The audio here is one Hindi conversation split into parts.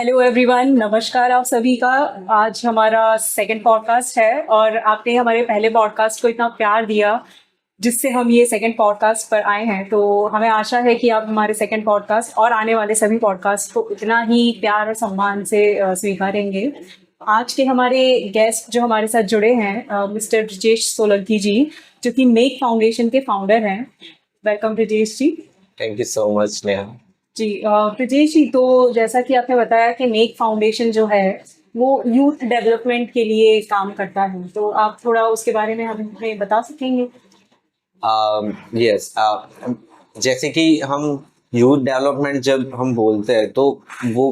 हेलो एवरीवन, नमस्कार आप सभी का। आज हमारा सेकंड पॉडकास्ट है और आपने हमारे पहले पॉडकास्ट को इतना प्यार दिया जिससे हम ये सेकंड पॉडकास्ट पर आए हैं। तो हमें आशा है कि आप हमारे सेकंड पॉडकास्ट और आने वाले सभी पॉडकास्ट को इतना ही प्यार और सम्मान से स्वीकारेंगे। आज के हमारे गेस्ट जो हमारे साथ जुड़े हैं, मिस्टर ब्रजेश सोलंकी जी, जो कि मेक फाउंडेशन के फाउंडर हैं। Welcome Brajesh ji. Thank you so much Neha. जी ब्रजेश जी, तो जैसा कि आपने बताया कि मेक फाउंडेशन जो है वो यूथ डेवलपमेंट के लिए काम करता है, तो आप थोड़ा उसके बारे में हमें बता सकेंगे? यस, जैसे कि हम यूथ डेवलपमेंट जब हम बोलते हैं तो वो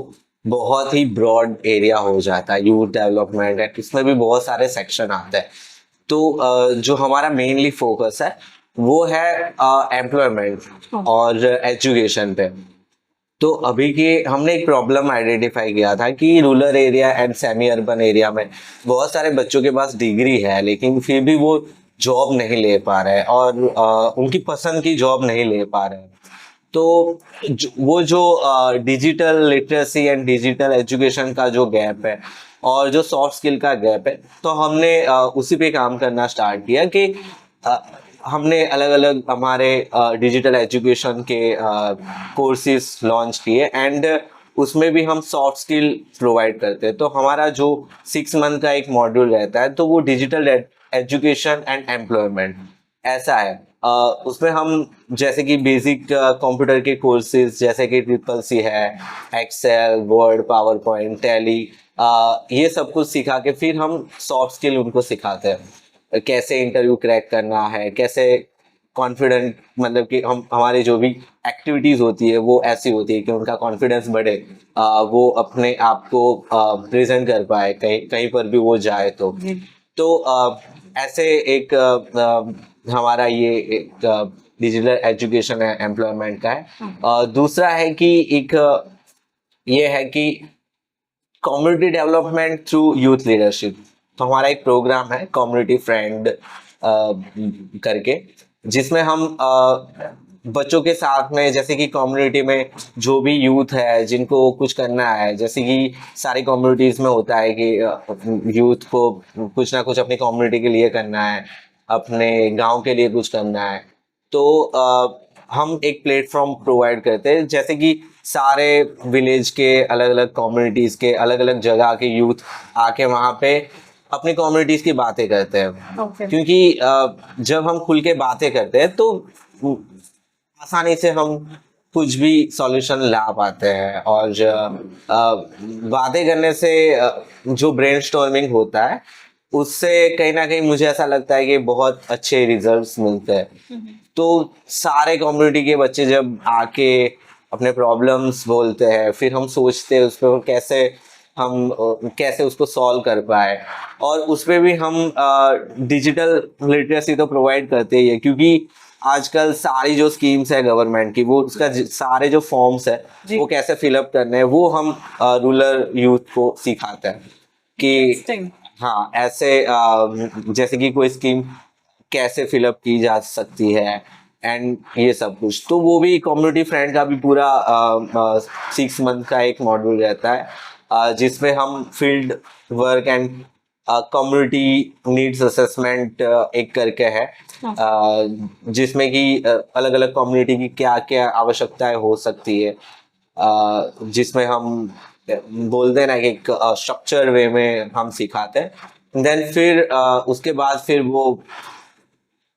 बहुत ही ब्रॉड एरिया हो जाता है यूथ डेवलपमेंट है। इसमें भी बहुत सारे सेक्शन आते हैं। तो जो हमारा मेनली फोकस है वो है एम्प्लॉयमेंट और एजुकेशन पे। तो अभी की हमने एक प्रॉब्लम आइडेंटिफाई किया था कि rural area and semi urban area में बहुत सारे बच्चों के पास डिग्री है लेकिन फिर भी वो जॉब नहीं ले पा रहे और उनकी पसंद की जॉब नहीं ले पा रहे। तो वो जो digital literacy and digital education का जो गैप है और जो सॉफ्ट स्किल का गैप है, तो हमने उसी पे काम करना स्टार्ट किया कि अ, हमने अलग अलग हमारे डिजिटल एजुकेशन के कोर्सेज लॉन्च किए एंड उसमें भी हम सॉफ्ट स्किल प्रोवाइड करते हैं। तो हमारा जो 6 मंथ का एक मॉड्यूल रहता है तो वो डिजिटल एजुकेशन एंड एम्प्लॉयमेंट ऐसा है। उसमें हम जैसे कि बेसिक कंप्यूटर के कोर्सेज जैसे कि ट्रिपल सी है, Excel, Word, PowerPoint, Tally, ये सब कुछ सिखा के फिर हम सॉफ्ट स्किल उनको सिखाते हैं। कैसे इंटरव्यू क्रैक करना है, कैसे कॉन्फिडेंट, मतलब कि हम हमारी जो भी एक्टिविटीज होती है वो ऐसी होती है कि उनका कॉन्फिडेंस बढ़े, वो अपने आप को प्रेजेंट कर पाए कहीं कहीं पर भी वो जाए। तो ऐसे एक हमारा ये एक डिजिटल एजुकेशन है एम्प्लॉयमेंट का है। दूसरा है कि एक ये है कि community development through youth leadership. तो हमारा एक प्रोग्राम है कम्युनिटी फ्रेंड करके, जिसमें हम बच्चों के साथ में, जैसे कि कम्युनिटी में जो भी यूथ है जिनको कुछ करना है, जैसे कि सारी कम्युनिटीज में होता है कि यूथ को कुछ ना कुछ अपनी कम्युनिटी के लिए करना है, अपने गांव के लिए कुछ करना है। तो हम एक प्लेटफॉर्म प्रोवाइड करते हैं, जैसे कि सारे विलेज के अलग अलग कम्युनिटीज के अलग अलग जगह के यूथ आके वहाँ पे अपनी कम्युनिटीज की बातें करते हैं। क्योंकि जब हम खुल के बातें करते हैं तो आसानी से हम कुछ भी सॉल्यूशन ला पाते हैं। और बातें करने से जो ब्रेनस्टॉर्मिंग होता है उससे कहीं ना कहीं मुझे ऐसा लगता है कि बहुत अच्छे रिजल्ट्स मिलते हैं। तो सारे कम्युनिटी के बच्चे जब आके अपने प्रॉब्लम्स बोलते हैं, फिर हम सोचते हैं उस पर कैसे हम कैसे उसको सॉल्व कर पाए। और उस पर भी हम डिजिटल लिटरेसी तो प्रोवाइड करते ही है, क्योंकि आजकल सारी जो स्कीम्स है गवर्नमेंट की, वो उसका सारे जो फॉर्म्स है वो कैसे फिलअप करने हैं वो हम रूरल यूथ को सिखाते हैं कि हाँ ऐसे जैसे कि कोई स्कीम कैसे फिलअप की जा सकती है एंड ये सब कुछ। तो वो भी कम्युनिटी फ्रेंड का भी पूरा 6 मंथ का एक मॉड्यूल रहता है, जिसमें हम field work and community needs assessment एक करके है, जिसमें कि अलग अलग कम्युनिटी की क्या क्या आवश्यकताएं हो सकती है, जिसमें हम बोलते हैं ना कि एक स्ट्रक्चर वे में हम सिखाते हैं। देन फिर उसके बाद फिर वो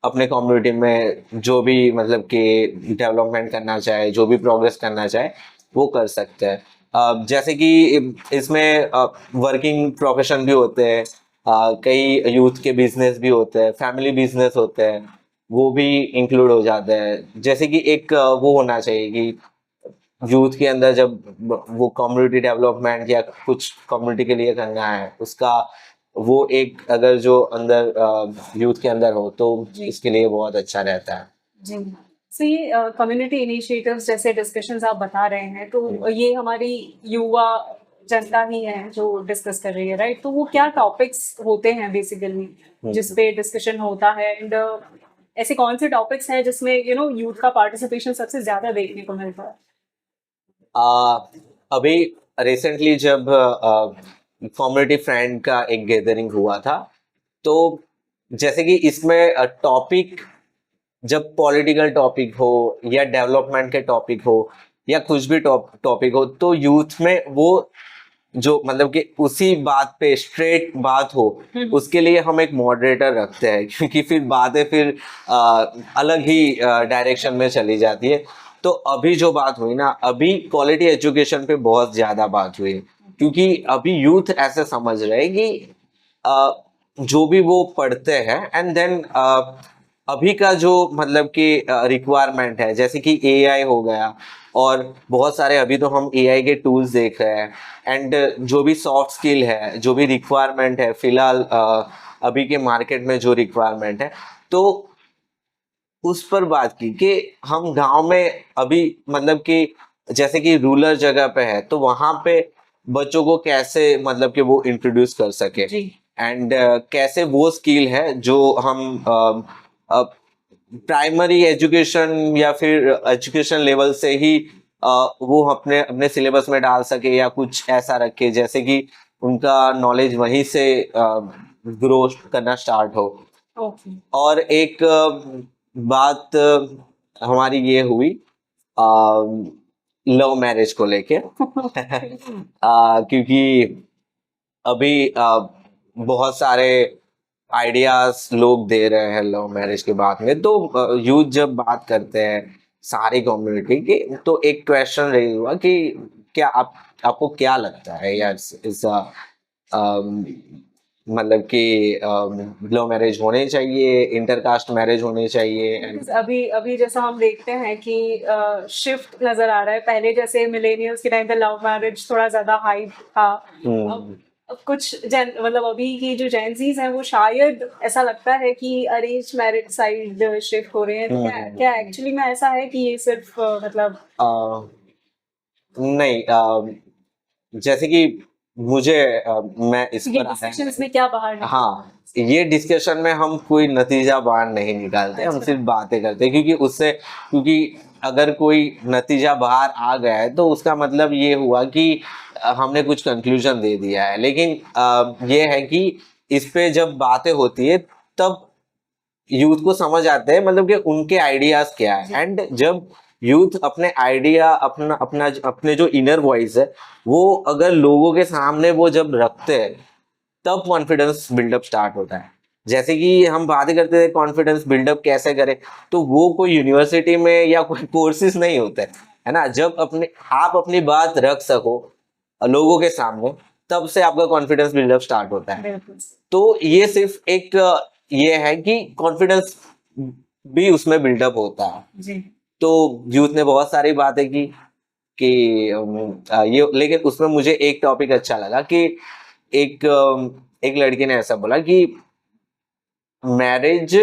अपने कम्युनिटी में जो भी मतलब कि डेवलपमेंट करना चाहे, जो भी प्रोग्रेस करना चाहे वो कर सकते हैं। जैसे कि इसमें वर्किंग प्रोफेशन भी होते हैं, कई यूथ के बिजनेस भी होते हैं, फैमिली बिजनेस होते हैं, वो भी इंक्लूड हो जाते हैं। जैसे कि एक वो होना चाहिए कि यूथ के अंदर जब वो कम्युनिटी डेवलपमेंट या कुछ कम्युनिटी के लिए करना है उसका, वो एक अगर जो अंदर यूथ के अंदर हो तो इसके लिए बहुत अच्छा रहता है। जी। सो ये कम्युनिटी इनिशिएटिव्स जैसे डिस्कशंस आप बता रहे हैं, तो ये हमारी युवा जनता ही है जो डिस्कस कर रही है, राइट? तो वो क्या टॉपिक्स होते हैं बेसिकली जिस पे डिस्कशन होता है, एंड ऐसे कौन से टॉपिक्स हैं जिसमें यूथ का पार्टिसिपेशन सबसे ज्यादा देखने को मिलता है? अभी रिसेंटली जब कम्युनिटी फ्रेंड का एक गैदरिंग हुआ था, तो जैसे कि इसमें टॉपिक जब पॉलिटिकल टॉपिक हो या डेवलपमेंट के टॉपिक हो या कुछ भी टॉपिक हो, तो यूथ में वो जो मतलब कि उसी बात पे स्ट्रेट बात हो, उसके लिए हम एक मॉडरेटर रखते हैं, क्योंकि फिर बातें फिर अलग ही डायरेक्शन में चली जाती है। तो अभी जो बात हुई ना, अभी क्वालिटी एजुकेशन पे बहुत ज्यादा बात हुई, क्योंकि अभी यूथ ऐसे समझ रहे हैं कि जो भी वो पढ़ते हैं एंड देन अभी का जो मतलब कि रिक्वायरमेंट है, जैसे कि एआई हो गया, और बहुत सारे अभी तो हम एआई के टूल्स देख रहे हैं, एंड जो भी सॉफ्ट स्किल है, जो भी रिक्वायरमेंट है फिलहाल अभी के मार्केट में जो रिक्वायरमेंट है, तो उस पर बात की कि हम गांव में अभी मतलब कि जैसे कि रूरल जगह पे है, तो वहां पे बच्चों को कैसे मतलब कि वो इंट्रोड्यूस कर सके, जी एंड कैसे वो स्किल है जो हम प्राइमरी एजुकेशन या फिर एजुकेशन लेवल से ही वो अपने अपने सिलेबस में डाल सके, या कुछ ऐसा रखे जैसे कि उनका नॉलेज वहीं से ग्रो करना स्टार्ट हो। ओके और एक बात हमारी ये हुई लव मैरिज को लेके क्योंकि अभी बहुत सारे आइडियाज लोग दे रहे हैं लव मैरिज के बात में, तो यूथ जब बात करते हैं सारी कम्युनिटी की, तो एक क्वेश्चन रेज हुआ कि क्या आपको क्या लगता है यार, इस मतलब कि लव मैरिज होने चाहिए, इंटरकास्ट मैरिज होने चाहिए? Because अभी अभी जैसा हम देखते हैं कि शिफ्ट नजर आ रहा है। पहले जैसे मिलेनियल्स के टाइम पे लव मैरिज थोड़ा ज्यादा हाइप था। अब कुछ मतलब अभी की जो जेंजीज हैं वो शायद ऐसा लगता है कि अरेंज मैरिज साइड शिफ्ट हो रहे हैं। तो क्या एक्चुअली में ऐसा है कि ये सिर्फ मतलब नहीं, जैसे कि मुझे मैं इस ये पर आया डिस्कशंस में क्या बाहर निकलता है? हाँ, ये डिस्कशन में हम कोई नतीजा बाहर नहीं निकालते, हम अच्छा। सिर्फ बातें करते हैं, क्योंकि अगर कोई नतीजा बाहर आ गया है तो उसका मतलब ये हुआ कि हमने कुछ कंक्लूजन दे दिया है। लेकिन ये है कि इस पे जब बातें होती है तब यूथ को समझ आते हैं मतलब कि उनके आइडियाज क्या है, एंड जब यूथ अपने आइडिया अपना अपना अपने जो इनर वॉइस है वो अगर लोगों के सामने वो जब रखते हैं, तब कॉन्फिडेंस बिल्डअप स्टार्ट होता है। जैसे कि हम बातें करते थे कॉन्फिडेंस बिल्डअप कैसे करें, तो वो कोई यूनिवर्सिटी में या कोई कोर्सेज नहीं होते, है ना। जब आप अपनी बात रख सको लोगों के सामने, तब से आपका कॉन्फिडेंस बिल्डअप स्टार्ट होता है। बिल्कुल तो ये सिर्फ एक ये है कि कॉन्फिडेंस भी उसमें बिल्डअप होता है। जी तो यूथ ने बहुत सारी बातें की कि ये, लेकिन उसमें मुझे एक टॉपिक अच्छा लगा कि एक लड़की ने ऐसा बोला कि मैरिज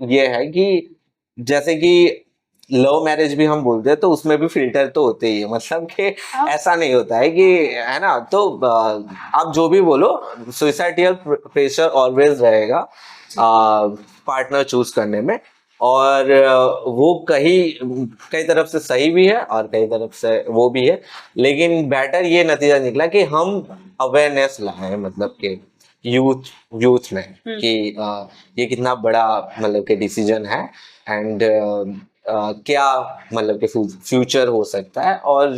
ये है कि जैसे कि लव मैरिज भी हम बोलते हैं तो उसमें भी फिल्टर तो होते ही है, मतलब कि ऐसा नहीं होता है कि, है ना। तो आप जो भी बोलो, सोसाइटियल प्रेशर ऑलवेज रहेगा पार्टनर चूज करने में, और वो कई तरफ से सही भी है और कई तरफ से वो भी है। लेकिन बेटर ये नतीजा निकला कि हम अवेयरनेस लाए, मतलब कि यूथ में कि ये कितना बड़ा मतलब कि डिसीजन है, एंड क्या मतलब कि फ्यूचर हो सकता है। और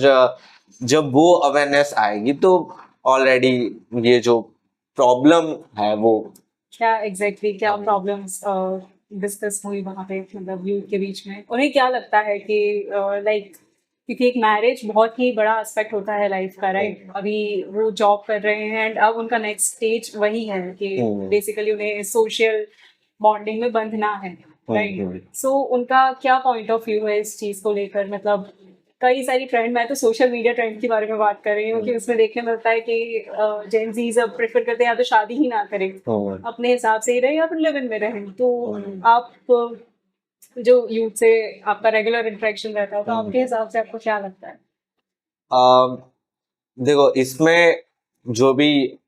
जब वो अवेयरनेस आएगी तो ऑलरेडी ये जो प्रॉब्लम है वो क्या एग्जैक्टली क्या प्रॉब्लम्स डिस्कस हुई वहाँ पे, मतलब यूथ के बीच में उन्हें क्या लगता है कि लाइक, क्योंकि एक मैरिज बहुत ही बड़ा एस्पेक्ट होता है लाइफ का, राइट। अभी वो जॉब कर रहे हैं एंड अब उनका नेक्स्ट स्टेज वही है कि बेसिकली उन्हें सोशल बॉन्डिंग में बंधना है, राइट। सो उनका क्या पॉइंट ऑफ व्यू है इस चीज को लेकर? मतलब कई सारी ट्रेंड, मैं तो सोशल मीडिया ट्रेंड के बारे में बात कर रही हूँ कि उसमें देखने मिलता है कि जेन जीज अब प्रेफर करते हैं या तो शादी ही ना करें, अपने हिसाब से ही रहे या फिर लिव इन में रहें। तो आप जो यूथ से आपका रेगुलर इंटरेक्शन रहता है, तो आपके हिसाब से आपको क्या लगता है? देखो, इसमें जो भी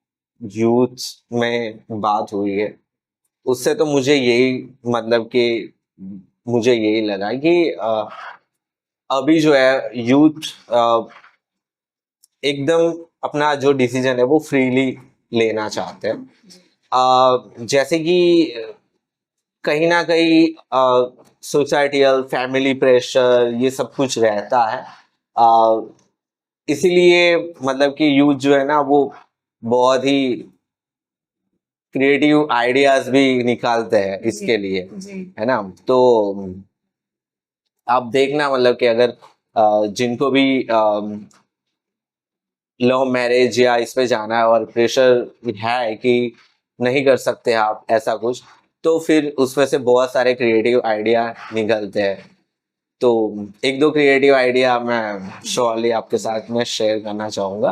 यूथ में बात हुई है उससे तो मुझे यही मतलब कि मुझे यही लगा कि अभी जो है यूथ एकदम अपना जो डिसीजन है वो फ्रीली लेना चाहते हैं। जैसे कि कहीं ना कहीं सोसाइटियल फैमिली प्रेशर ये सब कुछ रहता है। इसीलिए मतलब कि यूथ जो है ना वो बहुत ही क्रिएटिव आइडियाज भी निकालते हैं इसके लिए, जी है ना। तो आप देखना मतलब कि अगर जिनको भी लव मैरिज या इस पे जाना है और प्रेशर है कि नहीं कर सकते आप ऐसा कुछ, तो फिर उसमें से बहुत सारे क्रिएटिव आइडिया निकलते हैं। तो एक दो क्रिएटिव आइडिया मैं श्योरली आपके साथ में शेयर करना चाहूँगा।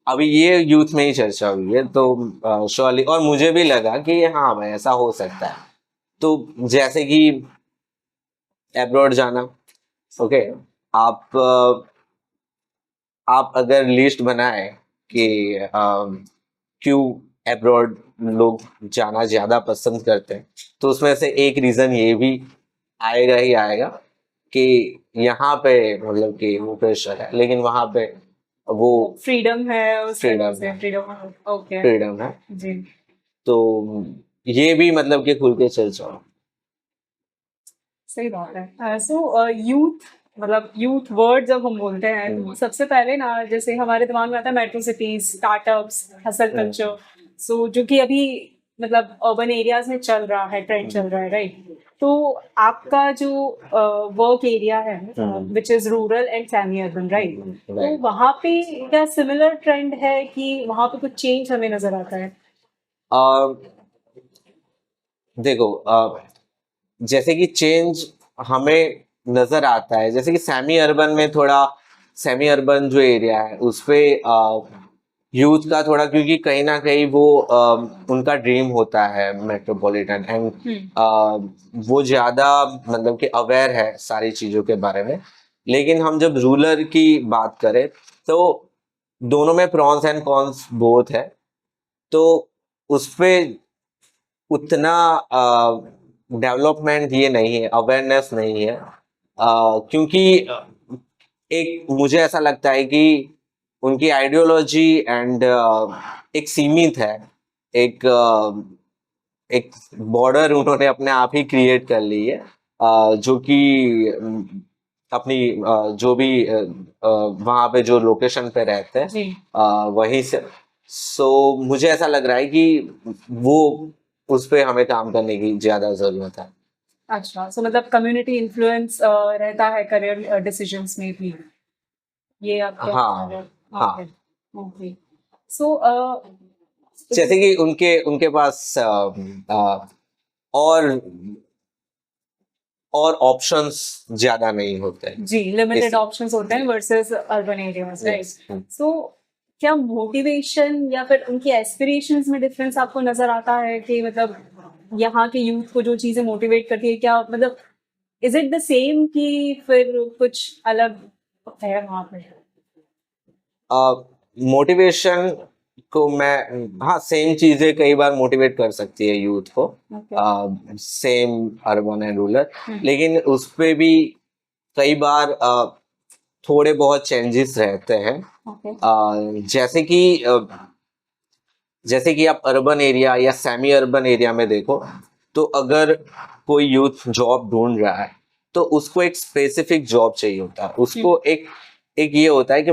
अभी ये यूथ में ही चर्चा हुई है तो श्योरली, और मुझे भी लगा कि हाँ भाई ऐसा हो सकता है। तो जैसे कि एब्रॉड जाना, ओके, आप आप अगर लिस्ट बनाए कि क्यों एब्रॉड लोग जाना ज्यादा पसंद करते हैं, तो उसमें से एक रीजन ये भी आएगा ही आएगा कि यहाँ पे मतलब कि वो प्रेशर है, लेकिन वहाँ पे वो फ्रीडम है, उस तरह फ्रीडम से है, फ्रीडम। ओके फ्रीडम है। जी, तो ये भी मतलब कि खुल के चर्चा हो। सही बात है। सो यूथ, मतलब यूथ वर्ड जब हम बोलते हैं तो सबसे पहले ना जैसे हमारे दिमाग में आता है metro cities, startups, hustle culture. So जो कि अभी मतलब अर्बन एरियाज में चल रहा है, ट्रेंड चल रहा है, राइट। तो आपका जो वर्क एरिया है which is rural and semi urban, right, तो वहाँ पे क्या सिमिलर ट्रेंड है कि वहाँ पे कुछ चेंज हमें नजर आता है? देखो, जैसे कि चेंज हमें नजर आता है, जैसे कि सेमी अर्बन में थोड़ा, सेमी अर्बन जो एरिया है उस पे यूथ का थोड़ा, क्योंकि कहीं ना कहीं वो उनका ड्रीम होता है मेट्रोपॉलिटन, एंड वो ज्यादा मतलब कि अवेयर है सारी चीजों के बारे में। लेकिन हम जब रूरल की बात करें तो दोनों में प्रॉन्स एंड कॉन्स बोथ है। तो उस पे उतना डेवलपमेंट ये नहीं है, अवेयरनेस नहीं है, क्योंकि एक मुझे ऐसा लगता है कि उनकी आइडियोलॉजी एंड एक सीमित है, एक एक बॉर्डर उन्होंने अपने आप ही क्रिएट कर ली है, जो कि अपनी जो भी वहाँ पे जो लोकेशन पे रहते हैं जी वहीं से। सो मुझे ऐसा लग रहा है कि वो उस पे हमें काम करने की ज्यादा जरूरत है। अच्छा, सो मतलब कम्युनिटी इन्फ्लुएंस रहता है करियर डिसीजंस में भी, ये आप क्या बता रहे हाँ, हो? ओके हाँ। ओके। सो जैसे कि उनके उनके पास और और ऑप्शंस ज्यादा नहीं होते हैं। जी, लिमिटेड इस ऑप्शंस होते हैं versus urban areas, right. Yes. So क्या मोटिवेशन या फिर उनकी एस्पिरेशंस में डिफरेंस आपको नजर आता है कि मतलब यहाँ के यूथ को जो चीजें मोटिवेट करती है, क्या मतलब इज इट द सेम कि फिर कुछ अलग है वहाँ पे? मोटिवेशन को मैं, हाँ, सेम चीजें कई बार मोटिवेट कर सकती है यूथ को, okay same urban and rural, लेकिन उस पे भी कई बार थोड़े बहुत चेंजेस रहते हैं। ओके जैसे कि आप अर्बन एरिया या सेमी अर्बन एरिया में देखो, तो अगर कोई यूथ जॉब ढूंढ रहा है तो उसको एक स्पेसिफिक जॉब चाहिए होता है, उसको एक एक ये होता है कि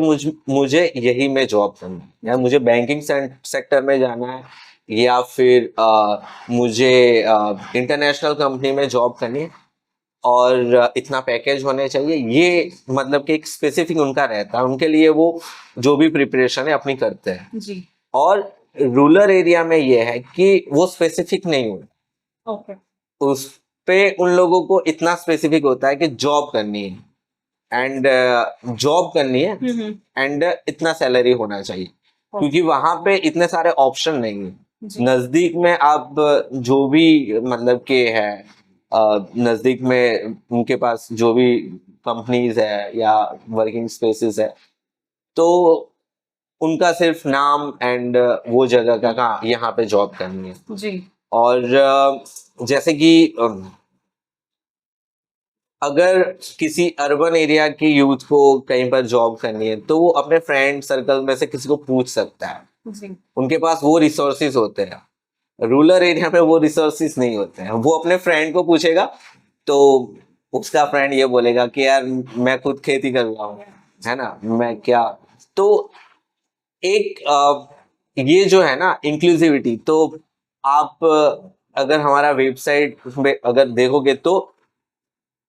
मुझे यही में जॉब करना है, या मुझे बैंकिंग सेक्टर में जाना है, या फिर मुझे इंटरनेशनल कंपनी में जॉब करनी है, और इतना पैकेज होने चाहिए, ये मतलब कि एक स्पेसिफिक उनका रहता है, उनके लिए वो जो भी प्रिपरेशन है अपनी करते हैं। जी और रूरल एरिया में ये है कि वो स्पेसिफिक नहीं हो, ओके उस पे उन लोगों को इतना स्पेसिफिक होता है कि जॉब करनी है, एंड जॉब करनी है, एंड इतना सैलरी होना चाहिए, क्योंकि वहां पे इतने सारे ऑप्शन नहीं है। जी नजदीक में आप जो भी मतलब के है, नजदीक में उनके पास जो भी कंपनीज है या वर्किंग स्पेसेस है, तो उनका सिर्फ नाम एंड वो जगह का कहाँ यहाँ पे जॉब करनी है। जी और जैसे कि अगर किसी अर्बन एरिया की यूथ को कहीं पर जॉब करनी है तो वो अपने फ्रेंड सर्कल में से किसी को पूछ सकता है, जी उनके पास वो रिसोर्सेज होते हैं। रूरल एरिया में वो रिसोर्सेज नहीं होते हैं, वो अपने फ्रेंड को पूछेगा तो उसका फ्रेंड ये बोलेगा कि यार मैं खुद खेती कर रहा हूँ, है ना, मैं क्या। तो एक ये जो है ना इंक्लूसिविटी, तो आप अगर हमारा वेबसाइट में अगर देखोगे तो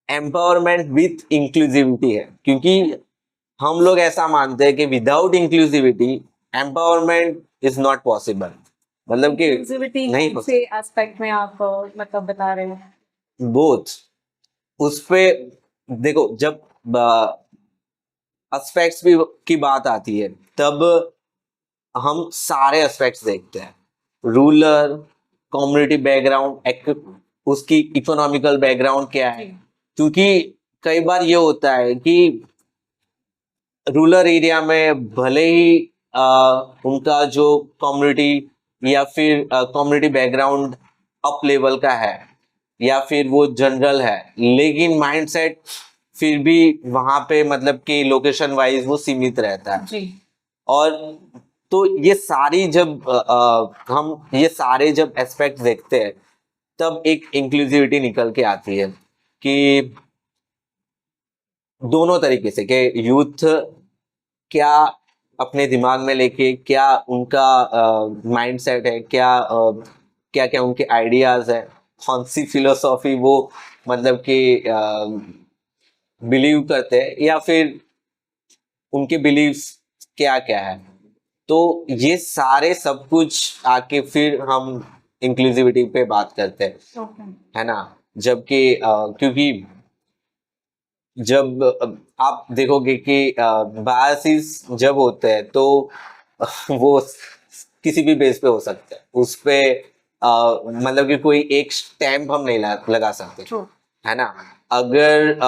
एम्पावरमेंट विथ इंक्लूसिविटी है, क्योंकि हम लोग ऐसा मानते हैं कि without inclusivity empowerment is not possible, मतलब कि इंक्लूसिविटी नहीं हो से एस्पेक्ट में आप मतलब बता रहे हैं? बोथ। उस पे देखो, जब एस्पेक्ट्स भी की बात आती है तब हम सारे एस्पेक्ट्स देखते हैं, रूरल, कम्युनिटी बैकग्राउंड, उसकी इकोनॉमिकल बैकग्राउंड क्या है, क्योंकि कई बार ये होता है कि रूरल एरिया में भले ही उनका जो कम्युनिटी या फिर कम्युनिटी बैकग्राउंड अप लेवल का है या फिर वो जनरल है, लेकिन माइंडसेट फिर भी वहां पे मतलब कि लोकेशन वाइज वो सीमित रहता है। जी और तो ये सारी जब हम ये सारे जब एस्पेक्ट देखते हैं तब एक इंक्लूसिविटी निकल के आती है कि दोनों तरीके से, कि यूथ क्या अपने दिमाग में लेके, क्या उनका माइंडसेट है, क्या क्या क्या उनके आइडियाज है, कौन सी फिलोसॉफी वो मतलब कि बिलीव करते हैं, या फिर उनके बिलीव्स क्या क्या है। तो ये सारे सब कुछ आके फिर हम इंक्लूसिविटी पे बात करते हैं, ओके है ना। जबकि क्योंकि जब आप देखोगे कि बायसिस जब होते हैं तो वो किसी भी बेस पे हो सकते हैं, उस पे मतलब कि कोई एक स्टैम्प हम नहीं लगा सकते, ट्रू है ना। अगर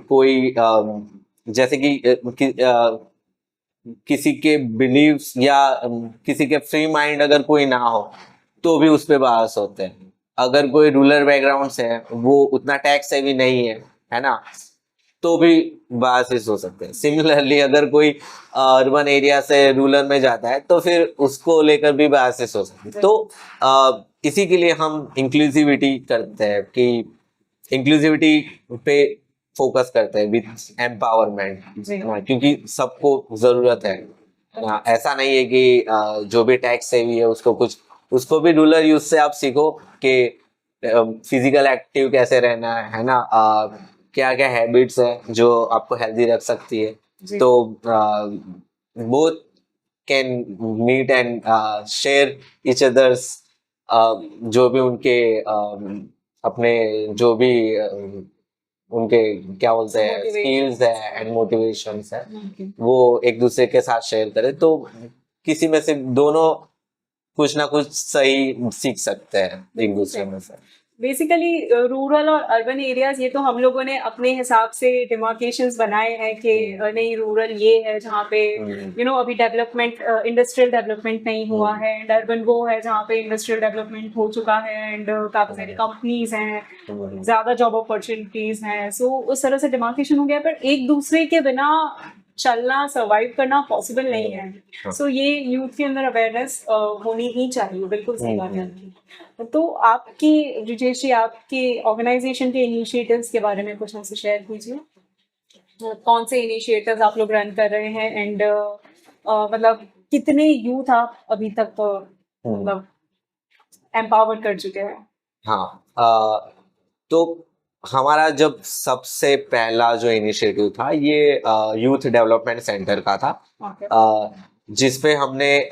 कोई जैसे किसी के बिलीव्स या किसी के फ्री माइंड अगर कोई ना हो तो भी उस पे बायस होते हैं। अगर कोई रूरल बैकग्राउंड से है, वो उतना टैक्स सेवी नहीं है ना, तो भी बायसेस हो सकते हैं। सिमिलरली अगर कोई अर्बन एरिया से रूरल में जाता है तो फिर उसको लेकर भी बायसेस हो सकते हैं। तो इसी के लिए हम इंक्लूसिविटी करते हैं कि इंक्लूसिविटी पे फोकस करते हैं विथ एम्पावरमेंट, जी क्योंकि सबको जरूरत है। ऐसा नहीं है कि जो भी टैक्स सेवी है उसको कुछ, उसको भी रूरल यूज से आप सीखो कि फिजिकल एक्टिव कैसे रहना है ना, क्या क्या हैबिट्स है जो आपको हेल्दी रख सकती है। जी तो both can meet and share each others, जो भी उनके अपने जो भी उनके क्या बोलते हैं स्किल्स है एंड मोटिवेशंस है, Okay. वो एक दूसरे के साथ शेयर करें तो किसी में से दोनों कुछ ना कुछ सही सीख सकते हैं एक दूसरे में से। बेसिकली रूरल और अर्बन एरियाज ये तो हम लोगों ने अपने हिसाब से डिमार्केशंस बनाए हैं कि नहीं रूरल ये है जहाँ पे अभी डेवलपमेंट इंडस्ट्रियल डेवलपमेंट नहीं हुआ है, एंड अर्बन वो है जहाँ पे इंडस्ट्रियल डेवलपमेंट हो चुका है एंड काफ़ी सारी कंपनीज हैं, ज़्यादा जॉब अपॉर्चुनिटीज हैं। सो उस तरह से डिमार्केशन हो गया, पर एक दूसरे के बिना चलना सर्वाइव करना पॉसिबल नहीं है। सो ये यूथ के अंदर अवेयरनेस होनी ही चाहिए, बिल्कुल सही बात है आपकी। तो आपकी रिजेश जी, आपके ऑर्गेनाइजेशन के इनिशिएटिव्स के बारे में कुछ हमसे शेयर कीजिए। कौन से इनिशिएटिव्स आप लोग रन कर रहे हैं एंड मतलब कितने यूथ आप अभी तक मतलब एम्पावर कर चुके हैं? हाँ, तो हमारा जब सबसे पहला जो इनिशिएटिव था ये यूथ डेवलपमेंट सेंटर का था, Okay. जिसपे हमने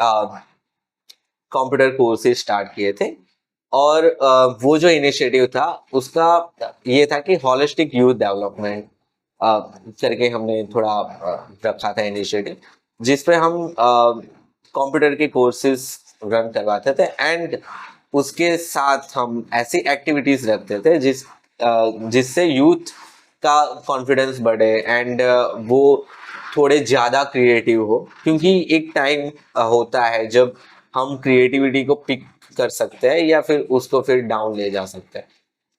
कंप्यूटर कोर्सेज स्टार्ट किए थे। और वो जो इनिशिएटिव था उसका ये था कि होलिस्टिक यूथ डेवलपमेंट करके हमने थोड़ा रखा था इनिशिएटिव, जिसपे हम कंप्यूटर के कोर्सेज रन करवाते थे एंड उसके साथ हम ऐसी एक्टिविटीज रखते थे जिससे यूथ का कॉन्फिडेंस बढ़े एंड वो थोड़े ज़्यादा क्रिएटिव हो, क्योंकि एक टाइम होता है जब हम क्रिएटिविटी को पिक कर सकते हैं या फिर उसको फिर डाउन ले जा सकते हैं।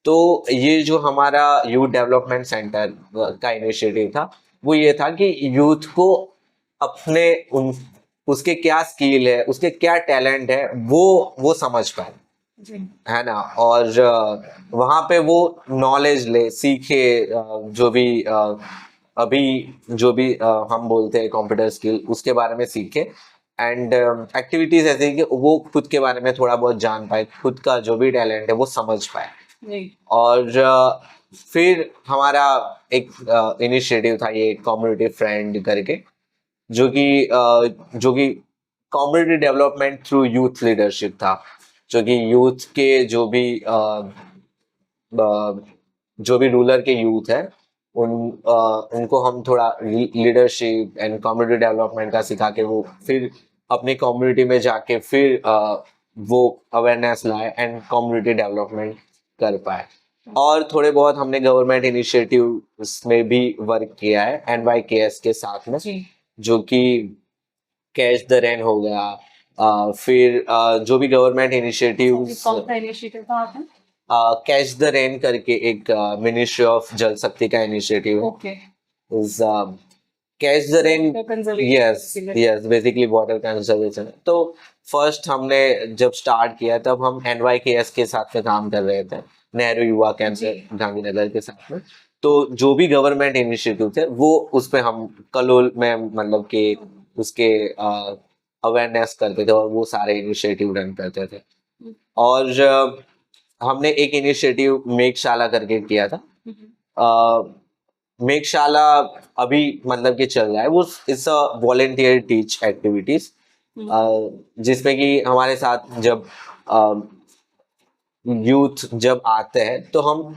तो ये जो हमारा यूथ डेवलपमेंट सेंटर का इनिशिएटिव था, वो ये था कि यूथ को अपने उन उसके क्या स्किल है, उसके क्या टैलेंट है, वो समझ पाए, जी है ना। और वहाँ पे वो नॉलेज ले, सीखे, जो भी अभी जो भी हम बोलते हैं कंप्यूटर स्किल, उसके बारे में सीखे। एंड एक्टिविटीज ऐसे कि वो खुद के बारे में थोड़ा बहुत जान पाए, खुद का जो भी टैलेंट है वो समझ पाए। जी और फिर हमारा एक इनिशिएटिव था, ये कम्युनिटी फ्रेंड करके, जो कि community development through youth leadership था। जो कि यूथ के जो भी रूरल के यूथ है, उनको हम थोड़ा लीडरशिप एंड कम्युनिटी डेवलपमेंट का सिखा के वो फिर अपनी कम्युनिटी में जाके फिर वो अवेयरनेस लाए एंड कम्युनिटी डेवलपमेंट कर पाए। और थोड़े बहुत हमने गवर्नमेंट इनिशिएटिव में भी वर्क किया है NYKS के साथ में, जी जो कि कैच द रेन हो गया। फिर जो भी गवर्नमेंट इनिशिएटिव्स, कौन सा इनिशिएटिव था आपने? कैच द रेन करके एक मिनिस्ट्री ऑफ जल शक्ति का इनिशिएटिव है। Okay is catch the rain, yes yes, basically water conservation. तो फर्स्ट हमने जब स्टार्ट किया तब हम NYKS के साथ में काम कर रहे थे, नेहरू युवा केंद्र गांधीनगर के साथ में। तो जो भी गवर्नमेंट इनिशिएटिव थे वो उस पे हम कलोल में मतलब कि उसके अवेयरनेस करते थे और वो सारे इनिशिएटिव रन करते थे। और हमने एक इनिशिएटिव मेघशाला करके किया था। मेघशाला अभी मतलब कि चल रहा है, वो it's a volunteer teach activities, जिसमें कि हमारे साथ जब यूथ जब आते हैं तो हम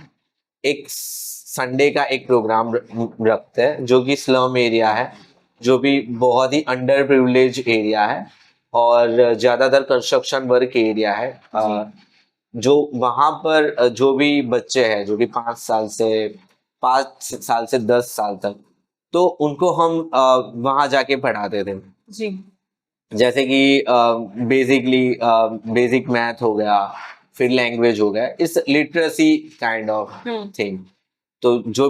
एक संडे का एक प्रोग्राम रखते हैं, जो कि स्लम एरिया है, जो भी बहुत ही अंडर प्रिविलेज एरिया है और ज्यादातर कंस्ट्रक्शन वर्क एरिया है। जो वहां पर जो भी बच्चे हैं, जो कि 5 साल से 10 साल तक, तो उनको हम वहां जाके पढ़ाते थे। जी जैसे कि बेसिक मैथ हो गया, फिर लैंग्वेज हो गया, इस लिटरेसी काइंड ऑफ थिंग। तो जो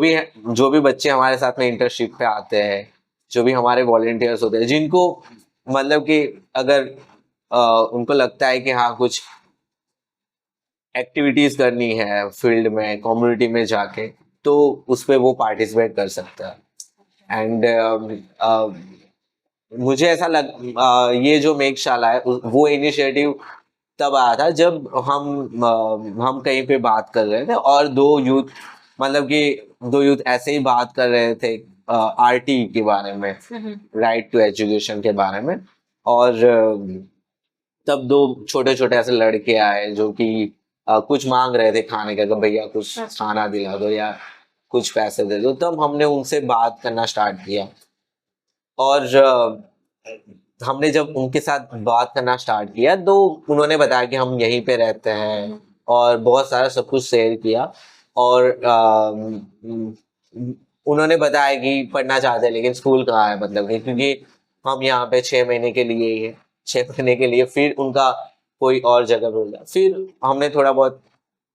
भी बच्चे हमारे साथ में इंटर्नशिप पे आते हैं, जो भी हमारे वॉलेंटियर्स होते हैं, जिनको मतलब कि अगर उनको लगता है कि हाँ कुछ एक्टिविटीज करनी है फील्ड में, कम्युनिटी में जाके, तो उस पे वो पार्टिसिपेट कर सकता है। एंड मुझे ऐसा ये जो मेघशाला है वो इनिशिएटिव तब आया था जब हम कहीं पे बात कर रहे थे और मतलब कि दो यूथ ऐसे ही बात कर रहे थे RT के बारे में, राइट टू एजुकेशन के बारे में। और तब दो छोटे छोटे ऐसे लड़के आए जो कि कुछ मांग रहे थे खाने का, कि भैया कुछ खाना दिला दो या कुछ पैसे दे दो। तब हमने उनसे बात करना स्टार्ट किया और हमने जब उनके साथ बात करना स्टार्ट किया तो उन्होंने बताया कि हम यहीं पे रहते हैं और बहुत सारा सब कुछ शेयर किया। और उन्होंने बताया कि पढ़ना चाहते हैं लेकिन स्कूल कहाँ है, मतलब कि क्योंकि हम यहाँ पे 6 महीने के लिए ही है, 6 महीने के लिए, फिर उनका कोई और जगह मिल जाए। फिर हमने थोड़ा बहुत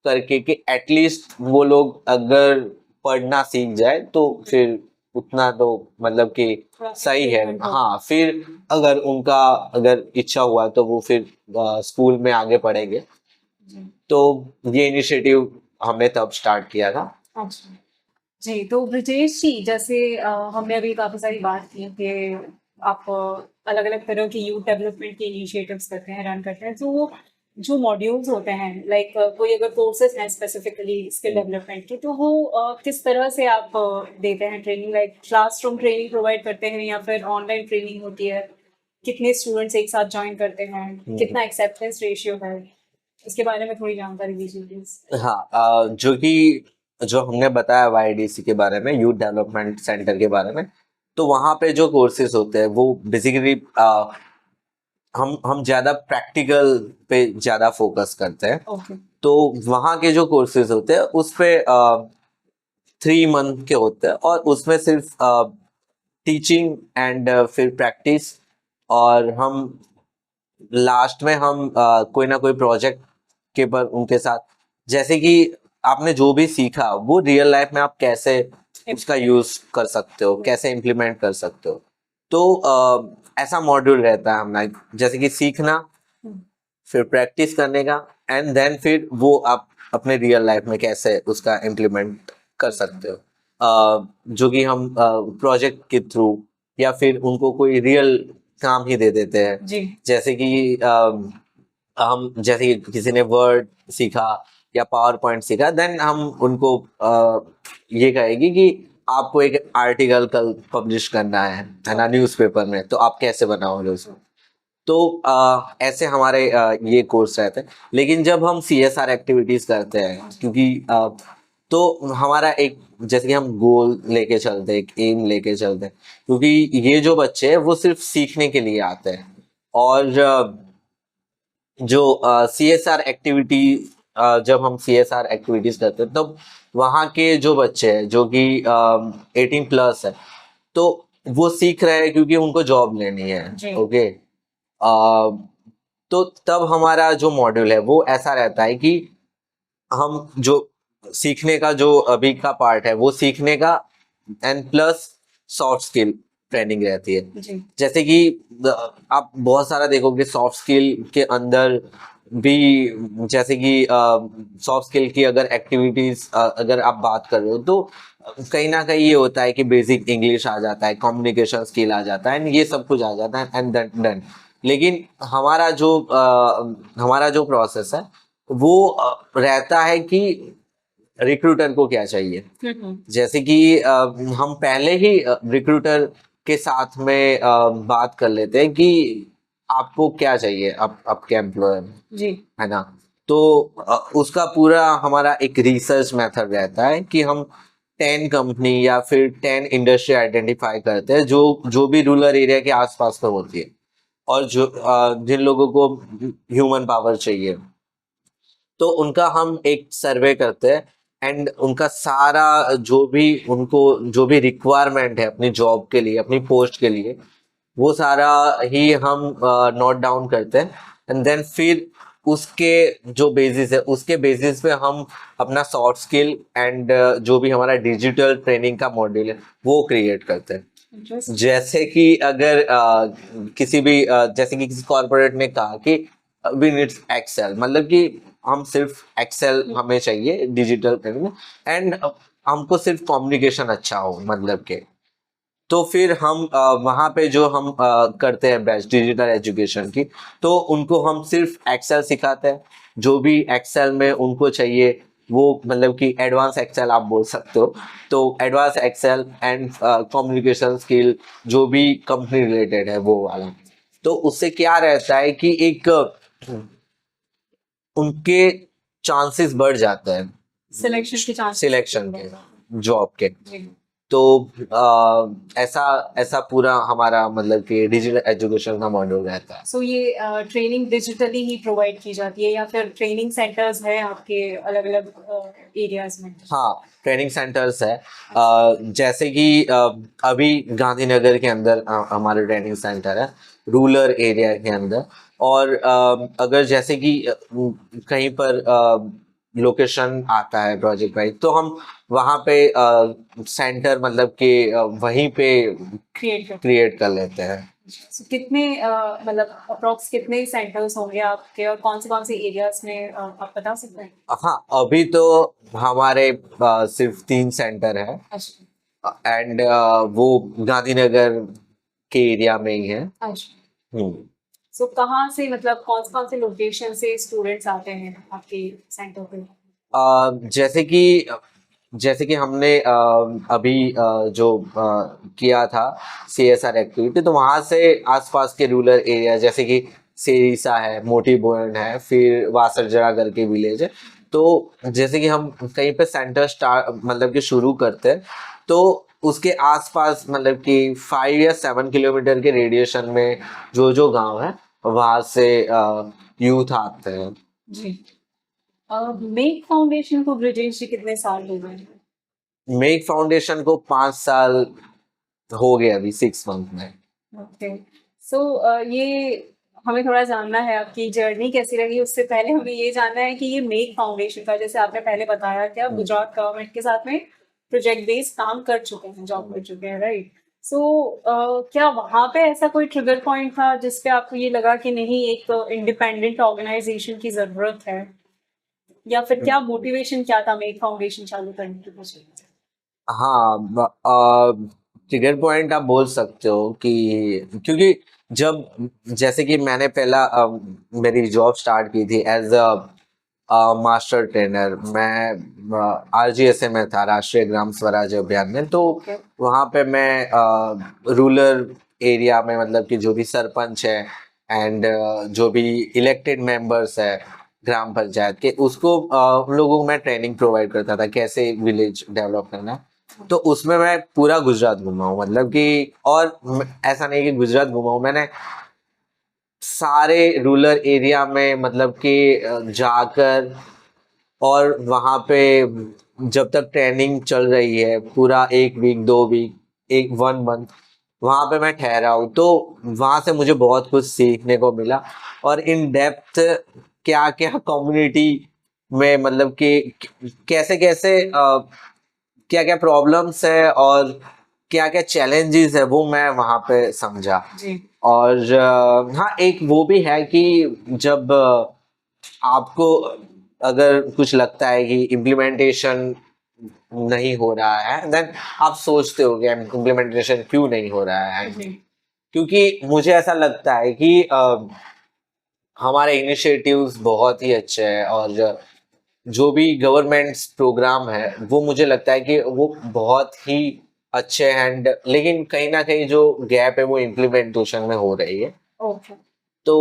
करके कि एटलीस्ट वो लोग अगर पढ़ना सीख जाए तो फिर उतना तो मतलब कि सही है। हाँ, फिर अगर इच्छा हुआ तो वो फिर स्कूल में आगे पढ़ेंगे। तो ये इनिशिएटिव हमने तब स्टार्ट किया था। अच्छा जी, तो ब्रिजेश जी, जैसे हमने अभी काफ़ी सारी बात की कि आप अलग-अलग तरह की यूथ डेवलपमेंट के इनिशिएटिव्स करते हैं, रन करते हैं। तो जो मॉड्यूल्स होते हैं, लाइक कोई अगर कोर्सेज़ हैं स्पेसिफिकली स्किल डेवलपमेंट के, तो वो किस तरह से आप देते हैं training? Like classroom training provide करते हैं या फिर ऑनलाइन ट्रेनिंग होती है? कितने स्टूडेंट्स एक साथ जॉइन करते हैं? कितना एक्सेप्टेंस रेशियो है? इसके बारे में थोड़ी जानकारी दीजिए प्लीज़। हाँ, जो हमने बताया YDC के बारे में, यूथ डेवलपमेंट सेंटर के बारे में, तो वहाँ पे जो कोर्सेज होते हैं वो बेसिकली हम ज्यादा प्रैक्टिकल पे ज्यादा फोकस करते हैं। ओके तो वहाँ के जो कोर्सेज होते हैं उस पे 3 मंथ के होते हैं और उसमें सिर्फ टीचिंग एंड फिर प्रैक्टिस, और हम लास्ट में हम कोई ना कोई प्रोजेक्ट के पर उनके साथ, जैसे कि आपने जो भी सीखा वो रियल लाइफ में आप कैसे उसका यूज कर सकते हो, कैसे इम्प्लीमेंट कर सकते हो। तो ऐसा मॉड्यूल रहता है हमारा, जैसे कि सीखना, फिर प्रैक्टिस करने का, एंड देन फिर वो आप अपने रियल लाइफ में कैसे उसका इम्प्लीमेंट कर सकते हो। जो कि हम प्रोजेक्ट के थ्रू या फिर उनको कोई रियल काम ही दे देते हैं। जी जैसे कि हम जैसे कि किसी ने वर्ड सीखा या पावर पॉइंट सीखा, देन हम उनको ये कहेगी कि आपको एक आर्टिकल कल पब्लिश करना है ना, न्यूज़पेपर में, तो आप कैसे बनाओगे उसको। तो ऐसे हमारे ये कोर्स रहते हैं। लेकिन जब हम CSR एक्टिविटीज करते हैं, क्योंकि तो हमारा एक, जैसे कि हम गोल लेके चलते हैं, एक एम लेके चलते हैं, क्योंकि ये जो बच्चे हैं वो सिर्फ सीखने के लिए आते हैं। और जो CSR एक्टिविटी, जब हम CSR एक्टिविटीज करते हैं तब वहाँ के जो बच्चे हैं जो कि 18+ है, तो वो सीख रहे हैं क्योंकि उनको जॉब लेनी है। ओके, तो तब हमारा जो मॉड्यूल है वो ऐसा रहता है कि हम जो सीखने का जो अभी का पार्ट है वो सीखने का, and plus soft skill training रहती है। जी जैसे कि आप बहुत सारा देखोगे सॉफ्ट स्किल के अंदर भी, जैसे कि सॉफ्ट स्किल की अगर एक्टिविटीज अगर आप बात कर रहे हो, तो कहीं ना कहीं ये होता है कि बेसिक इंग्लिश आ जाता है, कम्युनिकेशन स्किल आ जाता है, एंड ये सब कुछ आ जाता है, एंड डन। लेकिन हमारा जो प्रोसेस है वो रहता है कि रिक्रूटर को क्या चाहिए। जैसे कि हम पहले ही रिक्रूटर के साथ में बात कर लेते हैं कि आपको क्या चाहिए आपके एम्प्लॉयर में, जी है ना। तो उसका पूरा हमारा एक रिसर्च मेथड रहता है कि हम 10 कंपनी या फिर 10 इंडस्ट्री आइडेंटिफाई करते हैं जो जो भी रूरल एरिया के आसपास में होती है, और जो जिन लोगों को ह्यूमन पावर चाहिए, तो उनका हम एक सर्वे करते हैं, एंड उनका सारा जो भी रिक्वायरमेंट है अपनी जॉब के लिए, अपनी पोस्ट के लिए, वो सारा ही हम नोट डाउन करते हैं, एंड देन फिर उसके जो बेसिस है उसके बेसिस पे हम अपना सॉफ्ट स्किल एंड जो भी हमारा डिजिटल ट्रेनिंग का मॉड्यूल है वो क्रिएट करते हैं। जैसे कि अगर जैसे कि किसी कॉर्पोरेट ने कहा कि वी नीड्स एक्सेल, मतलब कि हम सिर्फ एक्सेल हमें चाहिए डिजिटल ट्रेनिंग में, एंड हमको सिर्फ कम्युनिकेशन अच्छा हो, मतलब के। तो फिर हम वहाँ पे जो हम करते हैं बैच डिजिटल एजुकेशन की, तो उनको हम सिर्फ एक्सेल सिखाते हैं। जो भी एक्सेल में उनको चाहिए वो, मतलब कि एडवांस एक्सेल आप बोल सकते हो, तो advance Excel and communication skill जो भी कंपनी रिलेटेड है वो वाला। तो उससे क्या रहता है कि एक उनके चांसेस बढ़ जाते हैं सिलेक्शन के, जॉब के। तो ऐसा ऐसा पूरा हमारा, मतलब कि डिजिटल एजुकेशन का मॉड्यूल रहता है। सो ये ट्रेनिंग डिजिटली ही प्रोवाइड की जाती है या फिर ट्रेनिंग सेंटर्स है आपके अलग अलग एरियाज में? हाँ, ट्रेनिंग सेंटर्स है। जैसे कि अभी गांधीनगर के अंदर हमारे ट्रेनिंग सेंटर है, रूरल एरिया के अंदर। और अगर जैसे कि कहीं पर लोकेशन आता है प्रोजेक्ट वाइज, तो हम वहाँ पे सेंटर, मतलब कि वहीं पे क्रिएट कर लेते हैं। So, कितने मतलब अप्रोक्स कितने सेंटर्स होंगे आपके और कौन से एरियाज में आप बता सकते हैं? हाँ, अभी तो हमारे सिर्फ 3 सेंटर है, अच्छा एंड वो गांधीनगर के एरिया में ही है। अच्छा। सो कहाँ से, मतलब कौन से लोकेशन से स्टूडेंट्स आते हैं आपके सेंटर पे? जैसे कि हमने अभी जो किया था CSR एक्टिविटी, तो वहाँ से आसपास के रूरल एरिया, जैसे कि सेरिसा है, मोटी बोयन है, फिर वासरजरा करके विलेज है। तो जैसे कि हम कहीं पे सेंटर स्टार्ट, मतलब कि शुरू करते हैं, तो उसके आसपास, मतलब कि 5 या 7 किलोमीटर के रेडिएशन में जो जो गांव है वहाँ से यूथ आते हैं। जी। मेक फाउंडेशन को ब्रिजेश जी कितने साल हो गए? मेक फाउंडेशन को 5 साल हो गए अभी 6 मंथ में। ओके। सो ये हमें थोड़ा जानना है आपकी जर्नी कैसी रही। उससे पहले हमें ये जानना है कि ये मेक फाउंडेशन का, जैसे आपने पहले बताया कि आप गुजरात गवर्नमेंट के साथ में प्रोजेक्ट बेस्ड काम कर चुके हैं, जॉब कर चुके हैं, राइट? सो क्या वहाँ पे ऐसा कोई ट्रिगर पॉइंट था जिस पे आपको ये लगा कि नहीं, एक इंडिपेंडेंट ऑर्गेनाइजेशन की जरूरत है, या फिर क्या मोटिवेशन क्या था मेक फाउंडेशन चालू करने की मुझे? हाँ, ट्रिगर पॉइंट आप बोल सकते हो कि क्योंकि जब जैसे कि मैंने पहला मेरी जॉब स्टार्ट की थी एज अ मास्टर ट्रेनर। मैं आरजीएसए में था, राष्ट्रीय ग्राम स्वराज अभियान में। तो वहाँ पे मैं रूरल एरिया में, मतलब कि जो भी सरपंच है एंड जो भी इलेक्टेड मेंबर्स है ग्राम पंचायत के, उसको उन लोगों को मैं ट्रेनिंग प्रोवाइड करता था कैसे विलेज डेवलप करना है। तो उसमें मैं पूरा गुजरात घुमा हूँ, मतलब कि और ऐसा नहीं कि गुजरात घुमा हूँ, मैंने सारे रूरल एरिया में मतलब कि जाकर, और वहाँ पे जब तक ट्रेनिंग चल रही है पूरा 1 वीक 2 वीक 1 मंथ वहाँ पे मैं ठहरा हूँ। तो वहाँ से मुझे बहुत कुछ सीखने को मिला, और इन डेप्थ क्या क्या कम्युनिटी में, मतलब कि कैसे कैसे क्या क्या प्रॉब्लम्स है और क्या क्या चैलेंजेस है, वो मैं वहाँ पे समझा। जी। और हाँ, एक वो भी है कि जब आपको अगर कुछ लगता है कि इम्प्लीमेंटेशन नहीं हो रहा है, देन आप सोचते हो कि इम्प्लीमेंटेशन क्यों नहीं हो रहा है। जी। क्योंकि मुझे ऐसा लगता है कि हमारे इनिशिएटिव्स बहुत ही अच्छे हैं, और जो भी गवर्नमेंट प्रोग्राम है वो मुझे लगता है कि वो बहुत ही अच्छे हैं, लेकिन कहीं ना कहीं जो गैप है वो इम्प्लीमेंटेशन में हो रही है। ओके। तो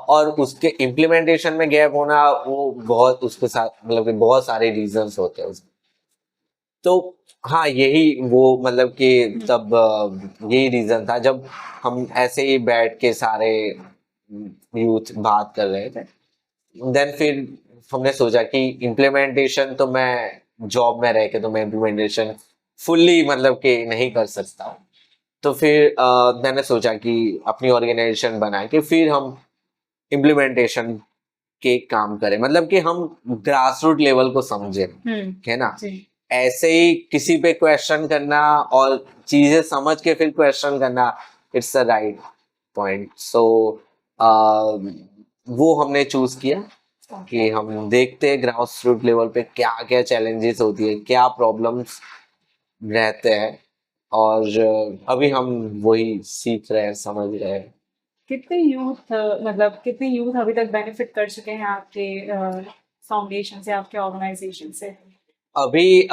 और उसके इम्प्लीमेंटेशन में गैप होना, वो बहुत उसके साथ, मतलब कि बहुत सारे रीजंस होते हैं उसके। तो हाँ, यही वो, मतलब कि तब यही रीजन था जब हम ऐसे ही बैठ के सारे यूथ बात कर रहे थे। देन फिर हमने सोचा कि इम्प्लीमेंटेशन तो मैं जॉब में रह के तो मैं इम्प्लीमेंटेशन फुल्ली मतलब कि नहीं कर सकता हूँ। तो फिर मैंने सोचा कि अपनी ऑर्गेनाइजेशन बना के फिर हम इम्प्लीमेंटेशन के काम करें, मतलब कि हम ग्रास रूट लेवल को समझे, है ना। जी। ऐसे ही किसी पे क्वेश्चन करना और चीजें समझ के फिर क्वेश्चन करना, इट्स अ राइट पॉइंट। सो वो हमने चूज किया कि हम देखते हैं ग्रास रूट लेवल पे क्या क्या चैलेंजेस होती है, क्या प्रॉब्लम्स रहते हैं, और अभी हम वही सीख रहे हैं, समझ रहे हैं। कितने यूथ, मतलब कितने यूथ अभी तक बेनिफिट कर चुके हैं आपके फाउंडेशन से, आपके ऑर्गेनाइजेशन से? अभी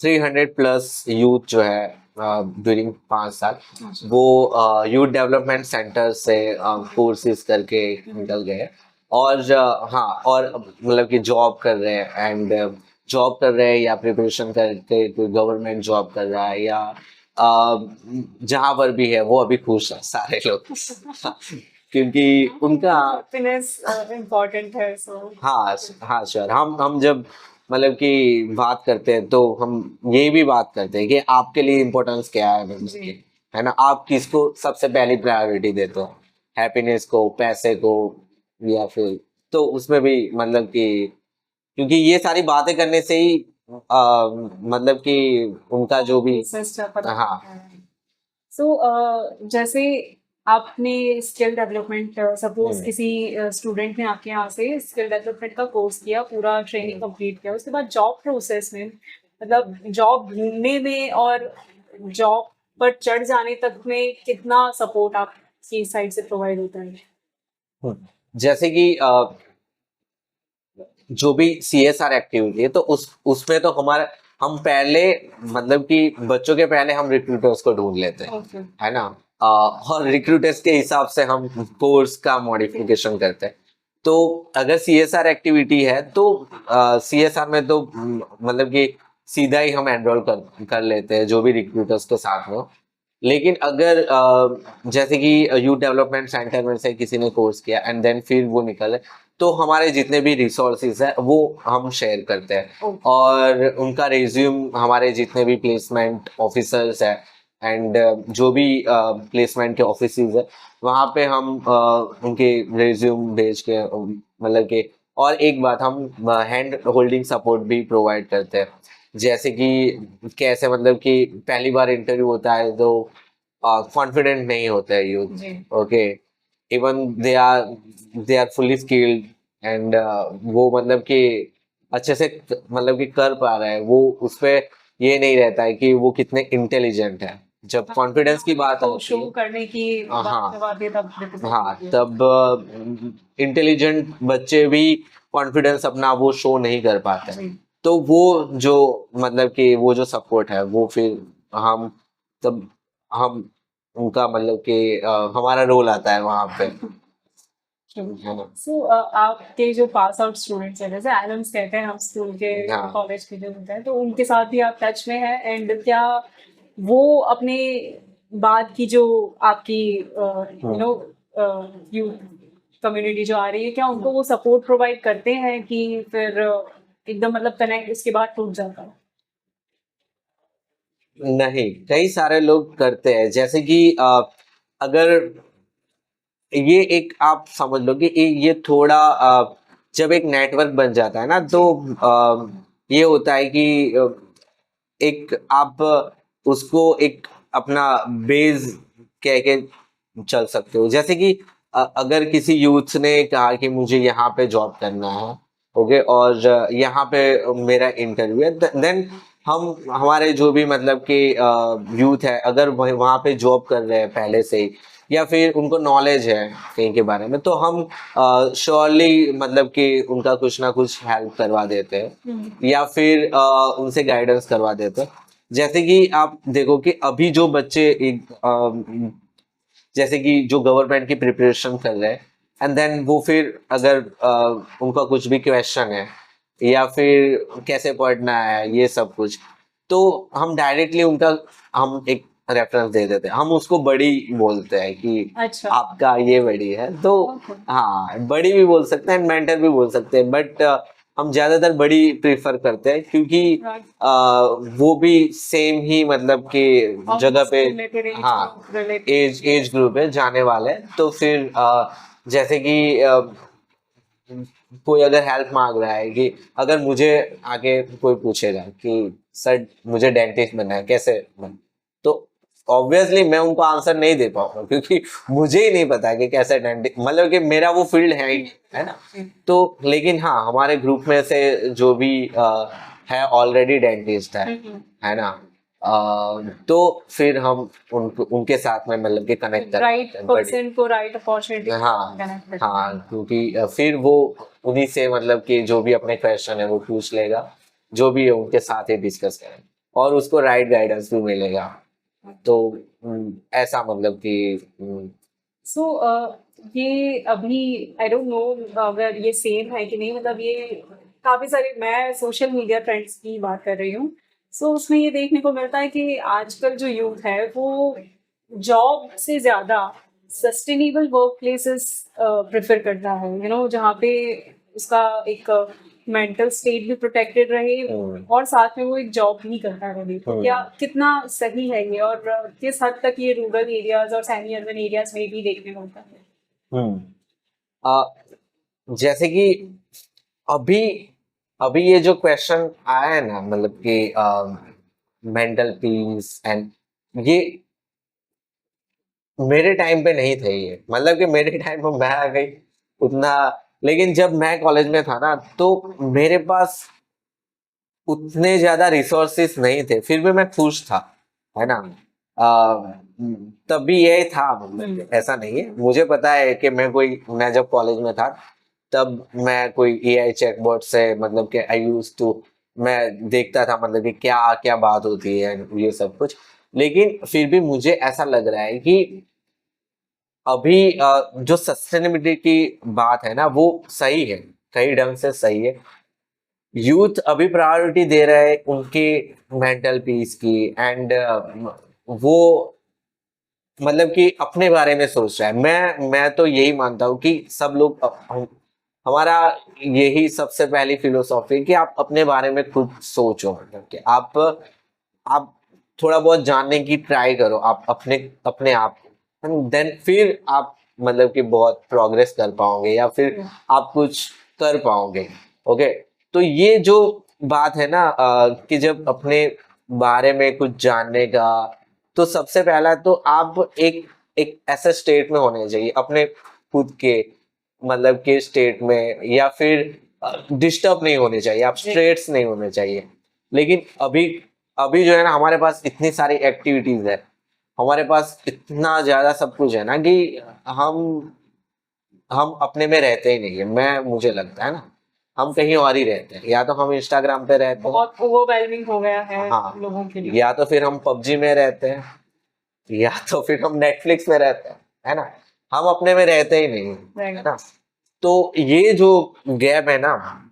300+ यूथ जो है ड्यूरिंग 5 साल, वो यूथ डेवलपमेंट सेंटर से कोर्सेज करके निकल गए। और हाँ, और मतलब कि जॉब कर रहे हैं, एंड जॉब कर रहे हैं या प्रिपरेशन करके कोई गवर्नमेंट जॉब कर रहा है, या जहाँ पर भी है वो अभी खुश है सारे लोग। क्योंकि उनका, हैप्पीनेस इम्पोर्टेंट है, सो हाँ हाँ श्योर, हम जब मतलब कि बात करते हैं तो हम यही भी बात करते हैं कि आपके लिए इम्पोर्टेंस क्या है, मतलब जी। कि, है ना, आप किसको सबसे पहली प्रायोरिटी देते हो, हैप्पीनेस को, पैसे को, या फिर, तो उसमें भी मतलब कि, क्योंकि ये सारी बातें करने से ही मतलब कि उनका जो भी, सिस्टर पता हाँ। सो जैसे आपने स्किल डेवलपमेंट, सपोज हम्म, किसी स्टूडेंट ने आपके यहाँ से स्किल डेवलपमेंट का कोर्स किया, पूरा ट्रेनिंग कंप्लीट किया, उसके बाद जॉब प्रोसेस में, मतलब जॉब ढूंढने में और जॉब पर चढ़ जाने तक में कितना सपोर्ट आपकी साइड से प्रोवाइड होता है? जैसे कि जो भी CSR एक्टिविटी है, तो उसमें तो हमारा, हम पहले, मतलब कि बच्चों के पहले हम रिक्रूटर्स को ढूंढ लेते हैं, ओके। है ना। और रिक्रूटर्स के हिसाब से हम कोर्स का मॉडिफिकेशन करते हैं। तो अगर CSR एक्टिविटी है तो CSR में तो मतलब कि सीधा ही हम एनरोल कर लेते हैं जो भी रिक्रूटर्स के साथ में हो। लेकिन अगर जैसे कि यूथ डेवलपमेंट सेंटर में से किसी ने कोर्स किया एंड देन फिर वो निकले, तो हमारे जितने भी रिसोर्सेज है वो हम शेयर करते हैं, और उनका रिज्यूम हमारे जितने भी प्लेसमेंट ऑफिसर्स है एंड जो भी प्लेसमेंट के ऑफिसेज है वहाँ पे हम उनके रेज्यूम भेज के मतलब कि, और एक बात हम हैंड होल्डिंग सपोर्ट भी प्रोवाइड करते हैं। जैसे कि कैसे मतलब कि पहली बार इंटरव्यू होता है तो कॉन्फिडेंट नहीं होता है यूथ, जी okay, even they are fully skilled and वो मतलब कि अच्छे से मतलब कि कर पा रहा है वो, उस पे ये नहीं रहता है कि वो कितने इंटेलिजेंट है। जब कॉन्फिडेंस की बात तो होती शो है, करने की बात हाँ जब आती है तब represent हाँ, करती है। तब इंटेलिजेंट बच्चे भी कॉन्फिडेंस अपना वो शो नहीं कर पाते हैं। जी तो वो जो मतलब कि वो जो सपोर्ट है वो फिर हम तब हम उनका मतलब कि हमारा रोल आता है वहां पे, है ना। सो आपके जो पास आउट स्टूडेंट्स हैं, जैसे एलम्स कहते हैं हम स्कूल के हाँ कॉलेज के जो होते हैं, तो उनके साथ भी आप टच में हैं, एंड क्या वो अपने बाद की जो आपकी नो यूथ कम्युनिटी जो आ रही है, क्या उनको वो सपोर्ट प्रोवाइड करते हैं कि फिर एकदम मतलब कनेक्ट उसके बाद टूट जाता है? नहीं, कई सारे लोग करते हैं, जैसे कि अगर ये एक आप समझ लो कि ये थोड़ा जब एक नेटवर्क बन जाता है ना तो ये होता है कि एक आप उसको एक अपना बेस कह के चल सकते हो। जैसे कि अगर किसी यूथ ने कहा कि मुझे यहाँ पे जॉब करना है, ओके, और यहाँ पे मेरा इंटरव्यू है, देन हम हमारे जो भी मतलब कि यूथ है, अगर वहाँ पे जॉब कर रहे हैं पहले से ही, या फिर उनको नॉलेज है कहीं के बारे में, तो हम श्योरली मतलब कि उनका कुछ ना कुछ हेल्प करवा देते हैं या फिर उनसे गाइडेंस करवा देते हैं। जैसे कि आप देखो कि अभी जो बच्चे एक जैसे कि जो गवर्नमेंट की प्रिपरेशन कर रहे हैं, एंड देन वो फिर अगर उनका कुछ भी क्वेश्चन है या फिर कैसे पढ़ना है ये सब कुछ, तो हम डायरेक्टली उनका हम एक रेफरेंस दे देते हैं, हम उसको बड़ी बोलते हैं कि अच्छा आपका ये बड़ी है, तो okay. हाँ बड़ी भी बोल सकते हैं, मेंटर भी बोल सकते हैं, बट हम ज्यादातर बड़ी प्रीफर करते हैं क्योंकि Right. वो भी सेम ही मतलब कि जगह पे, रिलेटेड एज हाँ, रिलेटेड एज ग्रुप है जाने वाले हैं। तो फिर जैसे कि कोई अगर हेल्प मांग रहा है कि अगर मुझे आगे कोई पूछेगा कि सर मुझे डेंटिस्ट बनना है कैसे बन, तो ऑब्वियसली मैं उनको आंसर नहीं दे पाऊंगा क्योंकि मुझे ही नहीं पता कि कैसे डेंटिस्ट, मतलब कि मेरा वो फील्ड है ही नहीं, है ना। तो लेकिन हाँ हमारे ग्रुप में से जो भी है ऑलरेडी डेंटिस्ट है ना, तो फिर हम उनके साथ में मतलब कि कनेक्ट कर राइट सकते हैं, पर्सन को राइट अपॉर्चुनिटी हाँ कनेक्ट कर। हाँ, क्योंकि फिर वो उन्हीं से मतलब कि जो भी अपने क्वेश्चन है वो पूछ लेगा, जो भी है उनके साथ ही डिस्कस करें और उसको राइट गाइडेंस भी मिलेगा। तो ऐसा मतलब कि सो ये अभी आई डोंट नो अगर ये सेम है कि नहीं, मतलब ये काफी सारे, मैं सोशल मीडिया ट्रेंड्स की बात कर रही हूँ। सो उसमें ये देखने को मिलता है कि आजकल जो यूथ है वो जॉब से ज्यादा सस्टेनेबल वर्क प्लेसेस प्रेफर करता है, जहाँ पे उसका एक मेंटल स्टेट भी प्रोटेक्टेड रहे और साथ में वो एक जॉब भी करता रहे। तो क्या कितना सही है ये, और किस हद तक ये रूरल एरियाज और सेमी अर्बन एरियाज में भी देखने को मिलता है? हम्म जैसे कि अभी अभी ये जो क्वेश्चन आया है ना, मतलब कि मेंटल पीस एंड ये मेरे टाइम पे नहीं थे, ये मतलब कि मेरे टाइम पे मैं आ गई उतना, लेकिन जब मैं कॉलेज में था ना तो मेरे पास उतने ज्यादा रिसोर्सेस नहीं थे, फिर भी मैं खुश था, है ना। तब भी ये था, मतलब ऐसा नहीं है, मुझे पता है कि मैं जब कॉलेज में था तब मैं कोई एआई चैटबॉट से मतलब कि आई यूज टू, मैं देखता था मतलब कि क्या क्या बात होती है ये सब कुछ, लेकिन फिर भी मुझे ऐसा लग रहा है कि अभी जो सस्टेनेबिलिटी की बात है ना वो सही है, कई ढंग से सही है। यूथ अभी प्रायोरिटी दे रहा है उनके मेंटल पीस की, एंड वो मतलब कि अपने बारे में सोच रहा है। मैं तो यही मानता हूँ कि सब लोग हमारा यही सबसे पहली फिलोसॉफी है कि आप अपने बारे में खुद सोचो, मतलब कि आप थोड़ा बहुत जानने की ट्राई करो आप अपने अपने आप को, देन फिर आप मतलब कि बहुत प्रोग्रेस कर पाओगे या फिर आप कुछ कर पाओगे। ओके, तो ये जो बात है ना कि जब अपने बारे में कुछ जानने का, तो सबसे पहला तो आप एक एक ऐसे स्टेट में होने चाहिए अपने खुद के मतलब के स्टेट में, या फिर डिस्टर्ब नहीं होने चाहिए, आप स्ट्रेट्स नहीं होने चाहिए। लेकिन अभी अभी जो है ना हमारे पास इतनी सारी एक्टिविटीज है, हमारे पास इतना ज्यादा सब कुछ है ना कि हम हम अपने में रहते ही नहीं है। मुझे लगता है ना हम कहीं और ही रहते हैं, या तो हम इंस्टाग्राम पे रहते हैं, बहुत ओवरवेलमिंग हो गया है हाँ, लोगों के लिए, या तो फिर हम पबजी में रहते हैं, या तो फिर हम नेटफ्लिक्स में रहते हैं, है ना, हम अपने में रहते ही नहीं है ना। तो ये जो गैप है ना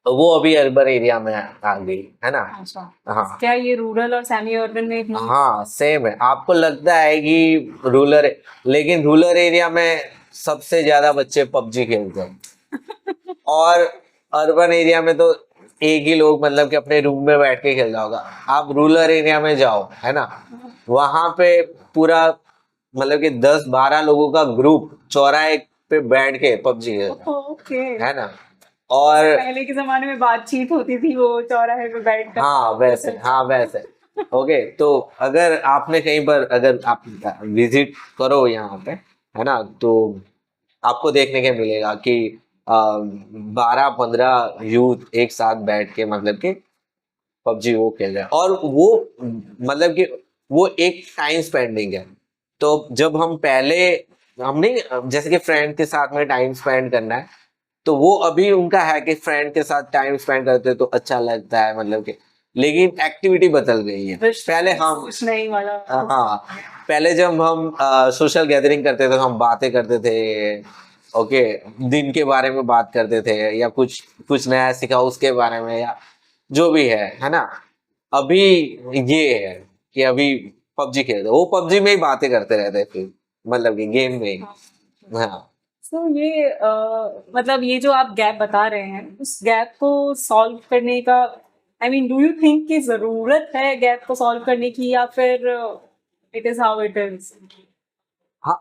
वो अभी अर्बन एरिया में आ गई है ना। अच्छा, हाँ क्या ये रूरल और सेमी अर्बन में भी? हाँ सेम है। आपको लगता है कि रूरल, लेकिन रूरल एरिया में सबसे ज्यादा बच्चे पबजी खेलते हैं और अर्बन एरिया में तो एक ही लोग मतलब कि अपने रूम में बैठ के खेलता होगा। आप रूरल एरिया में जाओ है ना, वहां पे पूरा मतलब कि 10-12 लोगों का ग्रुप चौराहे पे बैठ के पबजी खेलता ओके, है ना। और पहले के जमाने में बातचीत होती थी वो चौराहे पे बैठ कर। हाँ वैसे ओके। तो अगर आपने कहीं पर अगर आप विजिट करो यहाँ पे है ना, तो आपको देखने के मिलेगा कि 12-15 यूथ एक साथ बैठ के मतलब कि पबजी वो खेल रहे हैं, और वो मतलब कि वो एक टाइम स्पेंडिंग है। तो जब हम पहले हम नहीं जैसे कि फ्रेंड के साथ में टाइम स्पेंड करना है, तो वो अभी उनका है कि फ्रेंड के साथ टाइम स्पेंड करते तो अच्छा लगता है मतलब कि, लेकिन एक्टिविटी बदल गई है। पहले हम कुछ नहीं वाला, हाँ पहले जब हम सोशल गैदरिंग करते थे तो हम बातें करते थे, ओके, दिन के बारे में बात करते थे, या कुछ कुछ नया सीखा उसके बारे में, या जो भी है ना। अभी ये है कि अभी पबजी खेलते, वो पबजी में ही बातें करते रहते हैं फिर मतलब कि गेम में ही। हाँ तो ये मतलब ये जो आप गैप बता रहे हैं, उस गैप को सॉल्व करने का, I mean do you think कि जरूरत है गैप को सॉल्व करने की, या फिर it is how it is? हाँ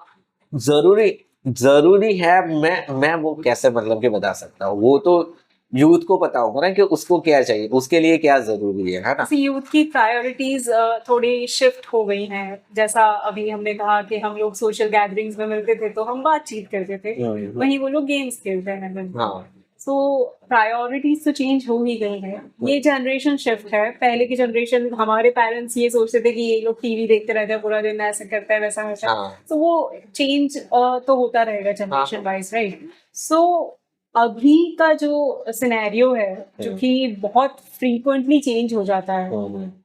जरूरी जरूरी है। मैं वो कैसे मतलब कि बता सकता हूँ, वो तो यूथ को पता होगा ना कि उसको क्या चाहिए, उसके लिए क्या जरूरी है ना। यूथ की प्रायोरिटीज थोड़ी शिफ्ट हो गई हैं। जैसा अभी हमने कहा कि हम लोग सोशल गैदरिंग्स में मिलते थे तो हम बातचीत करते थे, वहीं वो लोग गेम्स खेलते हैं। हाँ सो प्रायोरिटीज तो चेंज हो ही गई है। ये जनरेशन शिफ्ट है। पहले की जनरेशन, हमारे पेरेंट्स ये सोचते थे कि ये लोग टीवी देखते रहते हैं पूरा दिन, ऐसा करता है वैसा करता है। हाँ तो वो चेंज तो होता रहेगा जनरेशन वाइज, राइट? सो अभी का जो सिनेरियो है, जो कि बहुत फ्रीक्वेंटली चेंज हो जाता है,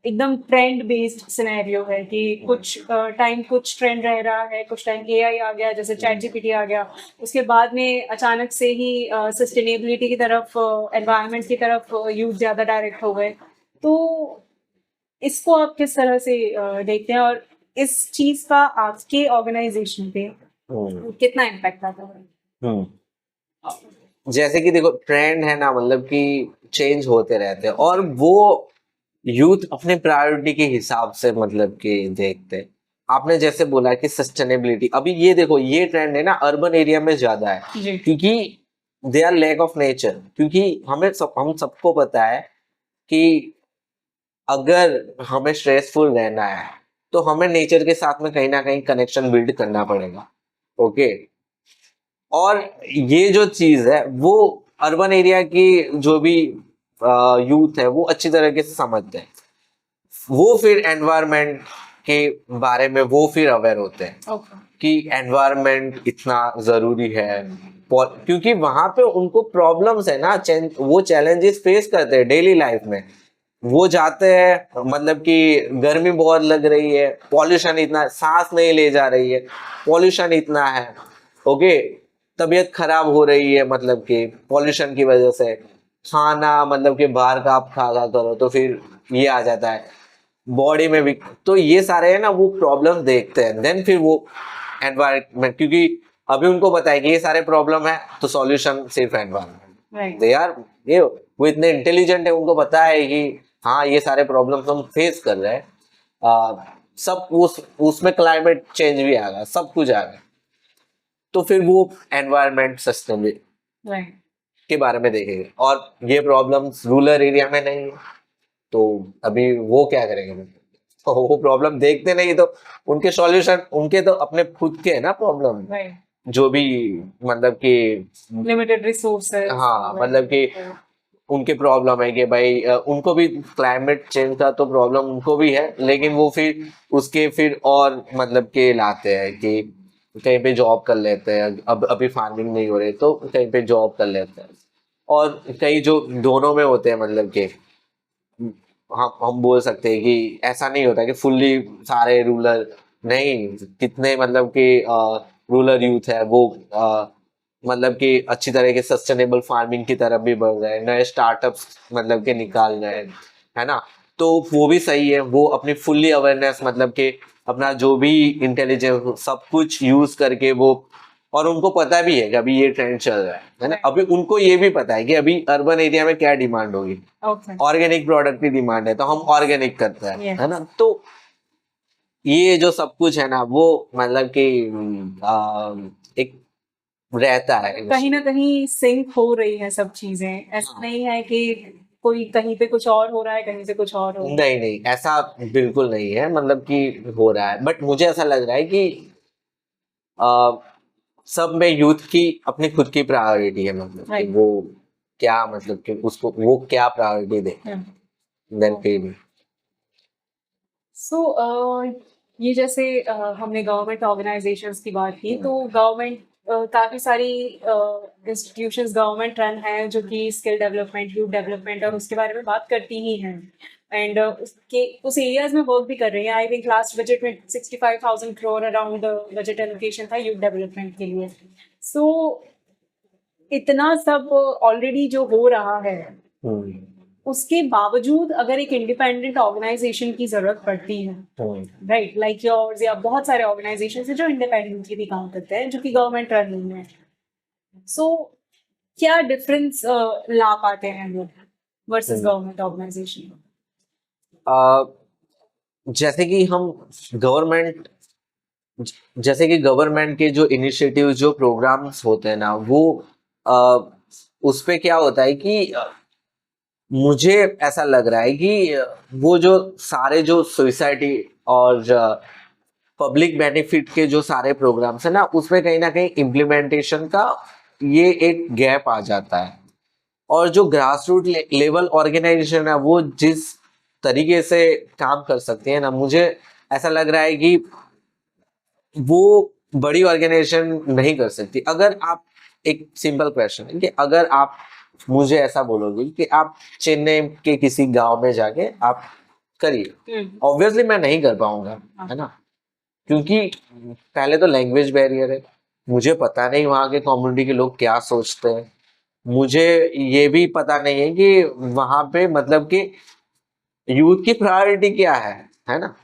एकदम ट्रेंड बेस्ड सिनेरियो है कि कुछ टाइम कुछ ट्रेंड रह रहा है, कुछ टाइम एआई आ गया, जैसे चैट जीपीटी आ गया, उसके बाद में अचानक से ही सस्टेनेबिलिटी की तरफ, एनवायरनमेंट की तरफ यूथ ज़्यादा डायरेक्ट हो गए। तो इसको आप किस तरह से देखते हैं, और इस चीज़ का आपके ऑर्गेनाइजेशन पे कितना इम्पैक्ट आता है? जैसे कि देखो ट्रेंड है ना मतलब कि चेंज होते रहते हैं, और वो यूथ अपने प्रायोरिटी के हिसाब से मतलब कि देखते हैं। आपने जैसे बोला कि सस्टेनेबिलिटी, अभी ये देखो ये ट्रेंड है ना अर्बन एरिया में ज्यादा है, क्योंकि they are lack of nature. क्योंकि हम सबको पता है कि अगर हमें स्ट्रेसफुल रहना है तो हमें नेचर के साथ में कहीं ना कहीं कनेक्शन बिल्ड करना पड़ेगा। ओके, और ये जो चीज है वो अर्बन एरिया की जो भी यूथ है वो अच्छी तरीके से समझते हैं। वो फिर एनवायरनमेंट के बारे में वो फिर अवेयर होते हैं कि एनवायरनमेंट इतना जरूरी है, क्योंकि वहां पे उनको प्रॉब्लम्स है ना, वो चैलेंजेस फेस करते हैं डेली लाइफ में। वो जाते हैं मतलब कि गर्मी बहुत लग रही है, पॉल्यूशन इतना, सांस नहीं ले जा रही है, पॉल्यूशन इतना है, ओके, तबीयत खराब हो रही है मतलब कि पॉल्यूशन की वजह से, खाना मतलब कि बाहर का आप खा करो तो फिर ये आ जाता है बॉडी में भी। तो ये सारे है ना वो प्रॉब्लम देखते हैं, देन फिर वो एनवायरमेंट, क्योंकि अभी उनको पता है कि ये सारे प्रॉब्लम है तो सॉल्यूशन सिर्फ एनवायरमेंट। दे आर वो इतने इंटेलिजेंट है, उनको पता है कि हाँ ये सारे प्रॉब्लम्स हम फेस कर रहे हैं, सब उसमें क्लाइमेट चेंज भी आएगा, सब कुछ आएगा। तो फिर वो एनवायरमेंट सस्टेनेबिलिटी राइट के बारे में देखेंगे, और ये प्रॉब्लम्स रूरल एरिया में नहीं है, तो अभी वो क्या करेंगे? तो वो प्रॉब्लम देखते नहीं, तो उनके सॉल्यूशन उनके तो अपने खुद के है ना प्रॉब्लम, राइट जो भी मतलब कि लिमिटेड रिसोर्सेज। हाँ मतलब कि उनके प्रॉब्लम है कि भाई उनको भी क्लाइमेट चेंज का तो प्रॉब्लम उनको भी है, लेकिन वो फिर उसके फिर और मतलब के लाते हैं कि कहीं पे जॉब कर लेते हैं, अब अभी फार्मिंग नहीं हो रही तो कहीं पे जॉब कर लेते हैं, और कई जो दोनों में होते हैं मतलब के हम बोल सकते हैं कि ऐसा नहीं होता कि फुल्ली सारे रूरल नहीं, कितने मतलब कि रूरल यूथ है वो मतलब कि अच्छी तरह के सस्टेनेबल फार्मिंग की तरफ भी बढ़ रहे हैं, नए स्टार्टअप्स मतलब के निकाल रहे हैं, है ना? तो वो भी सही है, वो अपनी फुल्ली अवेयरनेस मतलब कि अपना जो भी इंटेलिजेंस सब कुछ यूज करके वो, और उनको पता भी है कि अभी ये ट्रेंड चल रहा है ना? अभी उनको ये भी पता है कि अभी अर्बन एरिया में क्या डिमांड होगी, ओके ऑर्गेनिक प्रोडक्ट की डिमांड है, तो हम ऑर्गेनिक करते हैं, Yes. है ना? तो ये जो सब कुछ है ना वो मतलब कि एक रहता है कहीं ना कहीं सिंक हो रही है सब चीजें, ऐसा नहीं है कि कोई कहीं पे कुछ और हो रहा है, कहीं से कुछ और हो रहा है। नहीं नहीं, ऐसा बिल्कुल नहीं है, मतलब कि हो रहा है, बट मुझे ऐसा लग रहा है कि आ, सब में यूथ की अपनी खुद की प्रायोरिटी है, मतलब कि Right. वो क्या मतलब कि उसको वो क्या प्रायोरिटी दे, Yeah. देन फिर सो ये जैसे हमने गवर्नमेंट ऑर्गेनाइजेशंस की बात की, तो गवर्नमेंट काफ़ी सारी इंस्टीट्यूशंस गवर्नमेंट रन हैं जो कि स्किल डेवलपमेंट, यूथ डेवलपमेंट और उसके बारे में बात करती ही हैं, एंड उसके उस एरियाज में वर्क भी कर रही हैं। आई थिंक लास्ट बजट में 65,000 करोड़ अराउंड बजट एलोकेशन था यूथ डेवलपमेंट के लिए। सो इतना सब ऑलरेडी जो हो रहा है, उसके बावजूद अगर एक इंडिपेंडेंट ऑर्गेनाइजेशन की जरूरत पड़ती है, राइट, लाइक योर्स या बहुत सारे ऑर्गेनाइजेशन है जो इंडिपेंडेंटली भी काम करते हैं, जो कि गवर्नमेंट रन नहीं है, सो क्या डिफरेंस ला पाते हैं वो वर्सेस गवर्नमेंट ऑर्गेनाइजेशन? जैसे कि हम गवर्नमेंट जैसे कि गवर्नमेंट के जो इनिशिएटिव जो प्रोग्राम्स होते हैं ना वो उस पे क्या होता है कि मुझे ऐसा लग रहा है कि वो जो सारे जो सोसाइटी और पब्लिक बेनिफिट के जो सारे प्रोग्राम्स है ना उसमें कहीं ना कहीं इम्प्लीमेंटेशन का ये एक गैप आ जाता है, और जो ग्रास रूट लेवल ऑर्गेनाइजेशन है वो जिस तरीके से काम कर सकती है ना, मुझे ऐसा लग रहा है कि वो बड़ी ऑर्गेनाइजेशन नहीं कर सकती। अगर आप एक सिंपल क्वेश्चन है कि अगर आप मुझे ऐसा बोलोगे कि आप चेन्नई के किसी गांव में जाके आप करिए, ऑब्वियसली मैं नहीं कर पाऊंगा, है ना? क्योंकि पहले तो लैंग्वेज बैरियर है, मुझे पता नहीं वहाँ के कम्युनिटी के लोग क्या सोचते हैं, मुझे ये भी पता नहीं है कि वहां पे मतलब कि यूथ की प्रायोरिटी क्या है ना?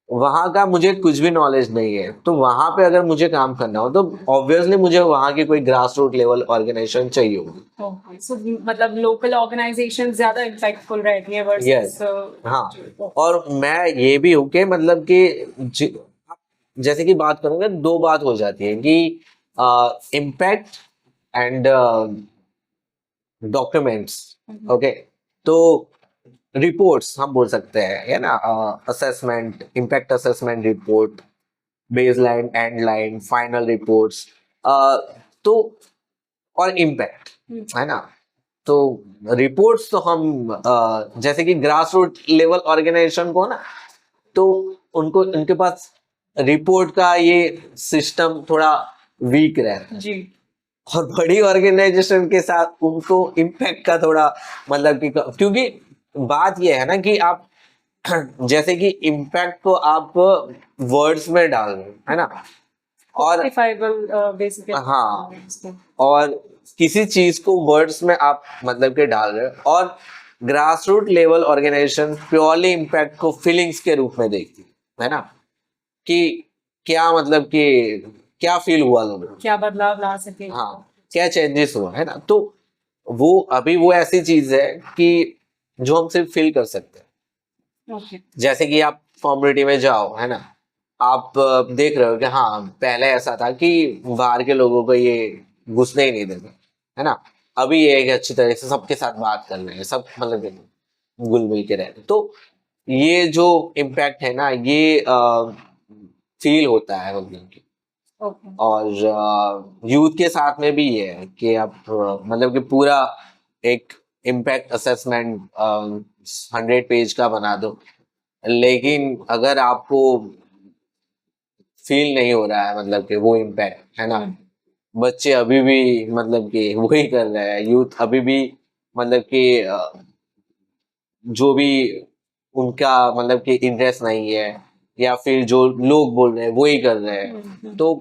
वहां का मुझे कुछ भी नॉलेज नहीं है, तो वहां पे अगर मुझे काम करना हो तो ऑब्वियसली मुझे वहां की कोई ग्रास रूट लेवल ऑर्गेनाइजेशन चाहिए होगी। सो मतलब लोकल ऑर्गेनाइजेशन ज्यादा इम्पैक्टफुल रहती है यस, वर्सेस हाँ, और मैं ये भी हूँ कि मतलब कि जैसे कि बात करूंगा दो बात हो जाती है कि इम्पैक्ट एंड डॉक्यूमेंट्स, ओके? तो रिपोर्ट्स हम बोल सकते हैं, है ना? Assessment, impact assessment report, baseline, and line, final reports, तो और इम्पैक्ट, है ना? तो रिपोर्ट्स तो हम जैसे कि ग्रास रूट लेवल ऑर्गेनाइजेशन को ना, तो उनको उनके पास रिपोर्ट का ये सिस्टम थोड़ा वीक रहता है जी। और बड़ी ऑर्गेनाइजेशन के साथ उनको इम्पैक्ट का थोड़ा मतलब कि, क्योंकि बात ये है ना कि आप जैसे कि इम्पैक्ट को आप वर्ड्स में डाल रहे हो, है ना? और बेसिकली हाँ, और किसी चीज को वर्ड्स में आप मतलब के डाल रहे हो, और grass root level organisation purely impact को फीलिंग्स के रूप में देखती है ना, कि क्या मतलब कि क्या फील हुआ लोगों को, क्या बदलाव ला सके, हाँ क्या चेंजेस हुआ, है ना? तो वो अभी वो ऐसी चीज है कि जो हम सिर्फ फील कर सकते हैं। ओके जैसे कि आप कम्युनिटी में जाओ, है ना, आप देख रहे हो कि हाँ पहले ऐसा था कि बाहर के लोगों को ये घुसने ही नहीं देते, है ना। अभी ये है कि अच्छी तरह से सबके साथ बात कर रहे हैं, सब मतलब घुल मिल के रह रहे हैं। तो ये जो इम्पैक्ट है ना, ये फील होता है मतलब कि। ओके। और यूथ के साथ में भी ये है कि आप मतलब कि पूरा एक इम्पैक्ट असेसमेंट 100 पेज का बना दो, लेकिन अगर आपको फील नहीं हो रहा है मतलब कि वो इम्पैक्ट, है ना, बच्चे अभी भी मतलब कि वही कर रहे हैं, यूथ अभी भी मतलब कि जो भी उनका मतलब कि इंटरेस्ट नहीं है, या फिर जो लोग बोल रहे हैं वही कर रहे हैं। तो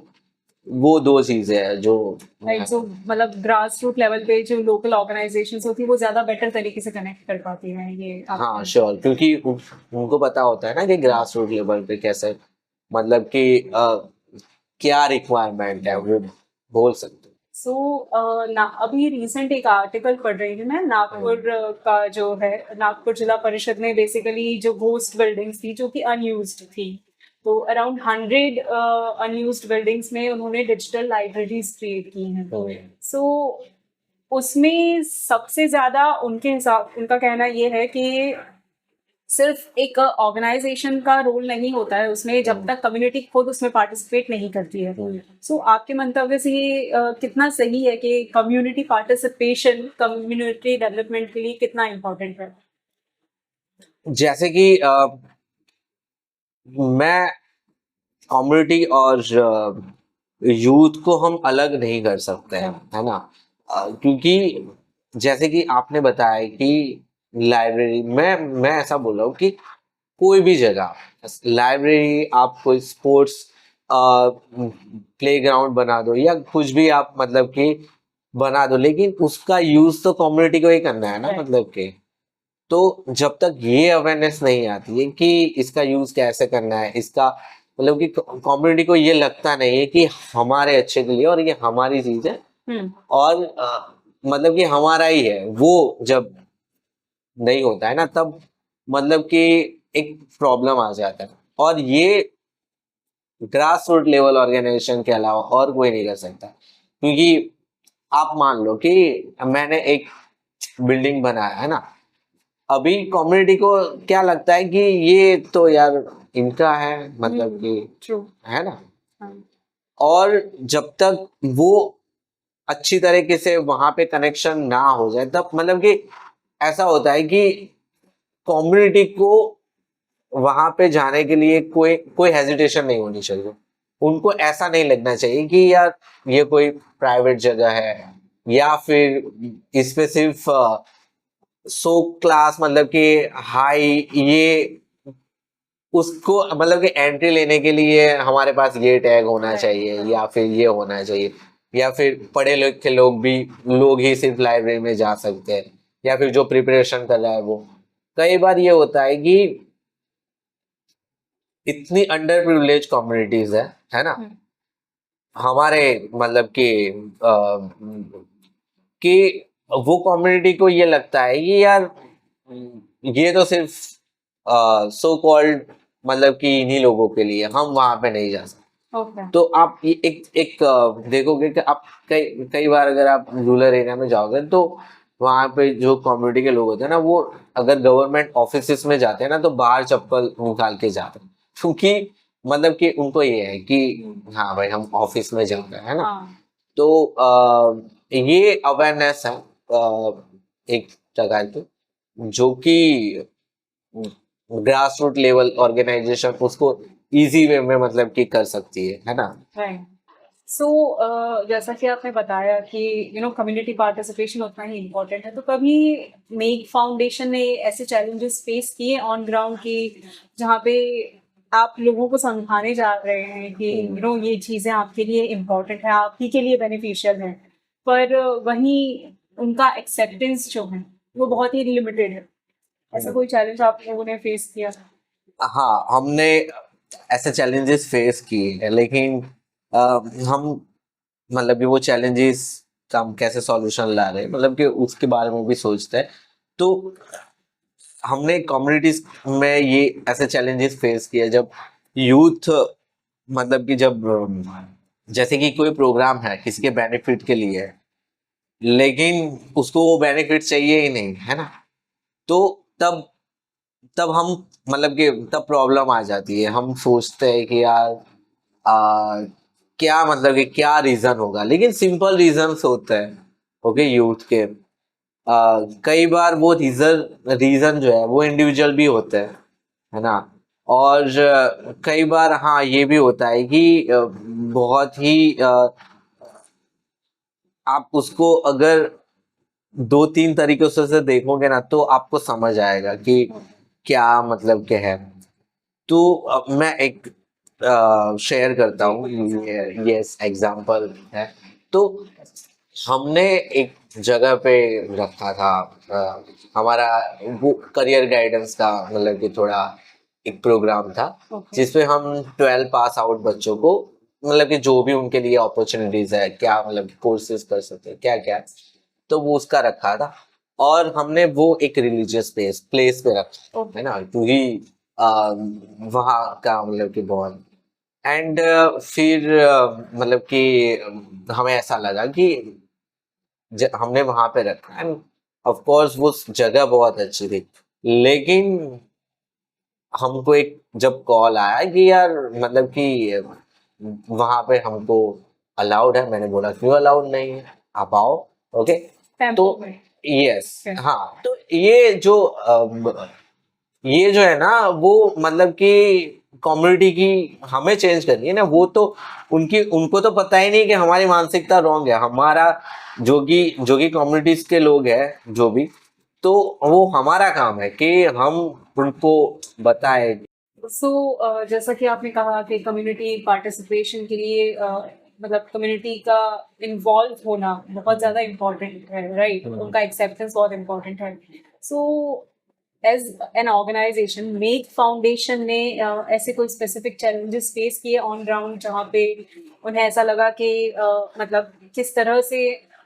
वो दो चीजें हैं जो लाइक जो मतलब ग्रास रूट लेवल पे जो लोकल ऑर्गेनाइजेशंस होती है वो ज्यादा बेटर तरीके से कनेक्ट कर पाती हैं ये हाँ श्योर, क्योंकि उनको पता होता है ना कि ग्रास रूट लेवल पे कैसे मतलब कि क्या रिक्वायरमेंट है वो बोल सकते हैं। सो ना अभी रिसेंट एक आर्टिकल पढ़ रही हूँ मैं नागपुर का जो है नागपुर जिला परिषद ने बेसिकली जो घोस्ट बिल्डिंग्स थी जो कि अनयूज्ड थी, तो अराउंड 100 अनयूज्ड बिल्डिंग्स में उन्होंने डिजिटल लाइब्रेरीज क्रिएट की हैं। सो उसमें सबसे ज्यादा उनके हिसाब उनका कहना ये है कि सिर्फ एक ऑर्गेनाइजेशन का रोल नहीं होता है उसमें जब तक कम्युनिटी खुद उसमें पार्टिसिपेट नहीं करती है। सो आपके मंतव्य से ये कितना सही है कि कम्युनिटी पार्टिसिपेशन कम्युनिटी डेवलपमेंट के लिए कितना इम्पोर्टेंट है? जैसे कि मैं कम्युनिटी और यूथ को हम अलग नहीं कर सकते हैं, है ना। क्योंकि जैसे कि आपने बताया कि लाइब्रेरी, मैं ऐसा बोल रहा हूँ कि कोई भी जगह लाइब्रेरी, आप कोई स्पोर्ट्स प्लेग्राउंड बना दो या कुछ भी आप मतलब कि बना दो, लेकिन उसका यूज तो कम्युनिटी को ही करना है ना, मतलब कि। तो जब तक ये अवेयरनेस नहीं आती है कि इसका यूज कैसे करना है, इसका मतलब कि कम्युनिटी को ये लगता नहीं है कि हमारे अच्छे के लिए और ये हमारी चीज है और मतलब कि हमारा ही है, वो जब नहीं होता है ना, तब मतलब कि एक प्रॉब्लम आ जाता है। और ये ग्रास रूट लेवल ऑर्गेनाइजेशन के अलावा और कोई नहीं कर सकता, क्योंकि आप मान लो कि मैंने एक बिल्डिंग बनाया है ना, अभी कम्युनिटी को क्या लगता है कि ये तो यार इनका है, मतलब कि ट्रू है ना। और जब तक वो अच्छी तरीके से वहां पे कनेक्शन ना हो जाए, तब मतलब कि ऐसा होता है कि कम्युनिटी को वहां पे जाने के लिए कोई कोई हेजिटेशन नहीं होनी चाहिए। उनको ऐसा नहीं लगना चाहिए कि यार ये कोई प्राइवेट जगह है, या फिर इस पे सिर्फ सो क्लास मतलब कि हाई, ये उसको मतलब कि एंट्री लेने के लिए हमारे पास ये टैग होना चाहिए, या फिर ये होना चाहिए, या फिर पढ़े लिखे लोग ही सिर्फ लाइब्रेरी में जा सकते हैं, या फिर जो प्रिपरेशन कर रहा है वो। कई बार ये होता है कि इतनी अंडर प्रिविलेज कम्युनिटीज है ना हमारे, मतलब कि वो कम्युनिटी को ये लगता है कि यार ये तो सिर्फ सो कॉल्ड मतलब कि इन्हीं लोगों के लिए, हम वहां पे नहीं जा सकते। तो आप ये एक देखोगे कि आप कई कई बार अगर आप रूरल एरिया में जाओगे तो वहां पे जो कम्युनिटी के लोग होते हैं ना, वो अगर गवर्नमेंट ऑफिस में जाते हैं ना, तो बाहर चप्पल निकाल के जाते हैं, क्योंकि मतलब कि उनको ये है कि हाँ भाई हम ऑफिस में जा रहे हैं, है ना। तो ये अवेयरनेस है एक प्रकार की, जो कि ग्रास रूट लेवल ऑर्गेनाइजेशन उसको इजी वे में मतलब कि कर सकती है ना। राइट। सो जैसा कि आपने बताया कि कम्युनिटी पार्टिसिपेशन उतना ही इम्पोर्टेंट है, तो कभी मेक फाउंडेशन ने ऐसे चैलेंजेस फेस किए ऑन ग्राउंड की जहाँ पे आप लोगों को समझाने जा रहे हैं कि ये चीज़ें आपके लिए इम्पोर्टेंट है, आप ही के लिए बेनिफिशियल है, पर वहीं उनका एक्सेप्टेंस जो है वो बहुत ही लिमिटेड है? ऐसा कोई चैलेंज आप लोगों ने फेस किया? हाँ, हमने ऐसे चैलेंजेस फेस किए हैं, लेकिन हम मतलब कि वो चैलेंजेस का हम कैसे सॉल्यूशन ला रहे हैं मतलब कि उसके बारे में भी सोचते हैं। तो हमने कम्युनिटीज में ये ऐसे चैलेंजेस फेस किए जब यूथ, मतलब कि जब जैसे कि कोई प्रोग्राम है किसी के बेनिफिट के लिए, लेकिन उसको वो बेनिफिट चाहिए ही नहीं, है ना। तो तब तब हम, मतलब कि तब प्रॉब्लम आ जाती है। हम सोचते हैं कि यार क्या, मतलब कि क्या रीजन होगा, लेकिन सिंपल रीजंस होते हैं, ओके, यूथ के। कई बार वो रीजन रीजन जो है वो इंडिविजुअल भी होते हैं, है ना। और कई बार हाँ ये भी होता है कि बहुत ही आप उसको अगर दो तीन तरीकों से देखोगे ना तो आपको समझ आएगा कि क्या मतलब क्या है। तो मैं एक शेयर करता हूँ, ये एग्जांपल है। तो हमने एक जगह पे रखा था हमारा वो करियर गाइडेंस का, मतलब कि थोड़ा एक प्रोग्राम था जिसपे हम 12 पास आउट बच्चों को, मतलब कि जो भी उनके लिए अपॉर्चुनिटीज है, क्या मतलब कोर्सेज कर सकते हैं, क्या क्या, तो वो उसका रखा था। और हमने वो एक रिलीजियस प्लेस पे रखा, है ना, क्योंकि वहाँ का मतलब कि बहुत। एंड फिर मतलब कि हमें ऐसा लगा कि हमने वहां पे रखा, एंड ऑफ कोर्स वो जगह बहुत अच्छी थी, लेकिन हमको एक जब कॉल आया कि यार मतलब कि वहां पे हमको अलाउड है, मैंने बोला क्यों अलाउड नहीं है, आप आओ, ओके। तो यस, हाँ, तो ये जो है ना वो मतलब कि कम्युनिटी की हमें चेंज करनी है ना। वो तो उनको तो पता ही नहीं कि हमारी मानसिकता रॉन्ग है। हमारा जो कि कम्युनिटीज के लोग हैं जो भी, तो वो हमारा काम है कि हम उनको बताएं। जैसा कि आपने कहा कि कम्युनिटी पार्टिसिपेशन के लिए मतलब कम्युनिटी का इन्वॉल्व होना बहुत ज़्यादा इम्पोर्टेंट है, राइट? उनका एक्सेप्टेंस बहुत इम्पोर्टेंट है। So as an organisation make foundation ने ऐसे कोई स्पेसिफिक चैलेंजेस फेस किए ऑन ग्राउंड जहाँ पे उन्हें ऐसा लगा कि मतलब किस तरह से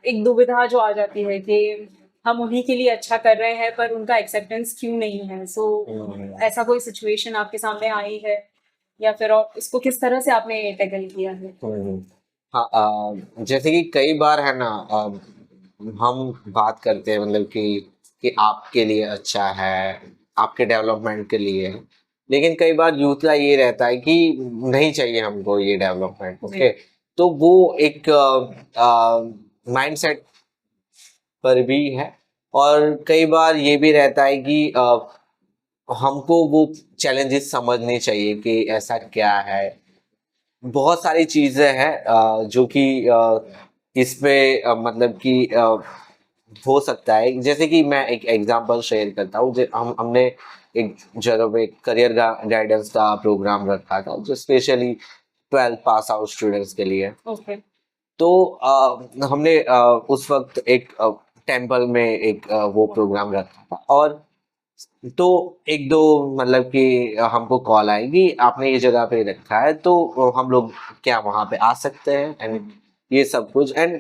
एक दुविधा जो आ जाती है कि हम उन्हीं के लिए अच्छा कर रहे हैं पर उनका एक्सेप्टेंस क्यों नहीं है। ऐसा कोई सिचुएशन आपके सामने आई है या फिर और इसको किस तरह से आपने टैकल किया है? हाँ, जैसे कि कई बार है ना, हम बात करते हैं मतलब कि आपके लिए अच्छा है, आपके डेवलपमेंट के लिए है, लेकिन कई बार यूथ का ये रहता है कि नहीं चाहिए हमको ये डेवलपमेंट, ओके। तो वो एक माइंडसेट पर भी है। और कई बार ये भी रहता है कि हमको वो चैलेंजेस समझने चाहिए कि ऐसा क्या है। बहुत सारी चीजें हैं जो कि इस पे मतलब कि हो सकता है। जैसे कि मैं एक एग्जांपल शेयर करता हूँ, हमने एक जगह पे करियर गाइडेंस का प्रोग्राम रखा था जो स्पेशली 12 पास आउट स्टूडेंट्स के लिए। तो हमने उस वक्त एक टेम्पल में एक वो प्रोग्राम रखा था। और तो एक दो मतलब कि हमको कॉल आएगी, आपने ये जगह पे रखा है तो हम लोग क्या वहां पे आ सकते हैं, एंड ये सब कुछ। एंड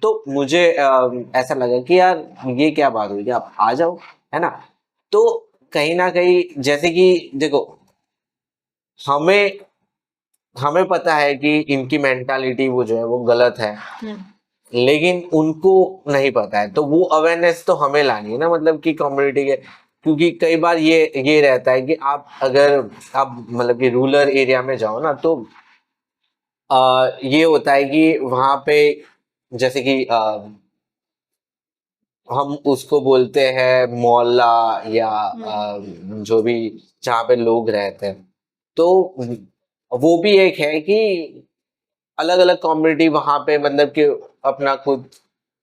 तो मुझे ऐसा लगा कि यार ये क्या बात हुई कि आप आ जाओ, है ना। तो कहीं ना कहीं जैसे कि देखो, हमें हमें पता है कि इनकी मेंटालिटी वो जो है वो गलत है, लेकिन उनको नहीं पता है। तो वो अवेयरनेस तो हमें लानी है ना, मतलब कि कम्युनिटी के। क्योंकि कई बार ये रहता है कि अगर आप मतलब कि रूरल एरिया में जाओ ना, तो ये होता है कि वहां पे जैसे कि हम उसको बोलते हैं मोहल्ला, या जो भी जहाँ पे लोग रहते हैं। तो वो भी एक है कि अलग अलग कम्युनिटी वहां पे मतलब कि अपना खुद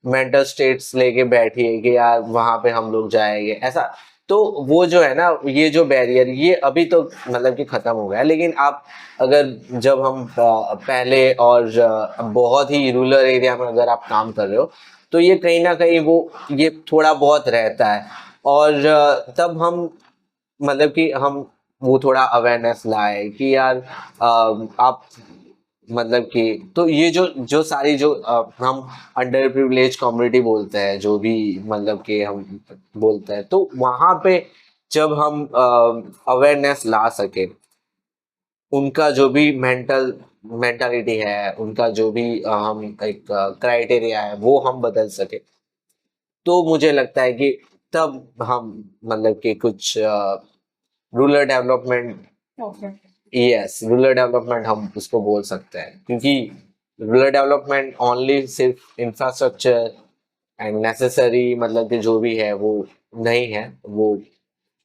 मेंटल स्टेट्स लेके बैठी है कि यार वहां पे हम लोग जाएंगे ऐसा। तो वो जो है ना, ये जो बैरियर ये अभी तो मतलब कि खत्म हो गया है। लेकिन आप अगर जब हम पहले और बहुत ही रूरल एरिया में अगर आप काम कर रहे हो, तो ये कहीं ना कहीं वो ये थोड़ा बहुत रहता है। और तब हम मतलब कि हम वो थोड़ा अवेयरनेस लाए कि यार आप मतलब कि, तो ये जो जो सारी जो हम अंडर प्रिविलेज कम्युनिटी बोलते हैं, जो भी मतलब कि हम बोलते हैं, तो वहां पे जब हम अवेयरनेस ला सके, उनका जो भी मेंटालिटी है, उनका जो भी हम एक क्राइटेरिया है वो हम बदल सके, तो मुझे लगता है कि तब हम मतलब कि कुछ rural development, okay. Yes rural development हम उसको बोल सकते हैं, क्योंकि रूरल डेवलपमेंट ओनली सिर्फ इंफ्रास्ट्रक्चर एंड नेसेसरी मतलब कि जो भी है वो नहीं है, वो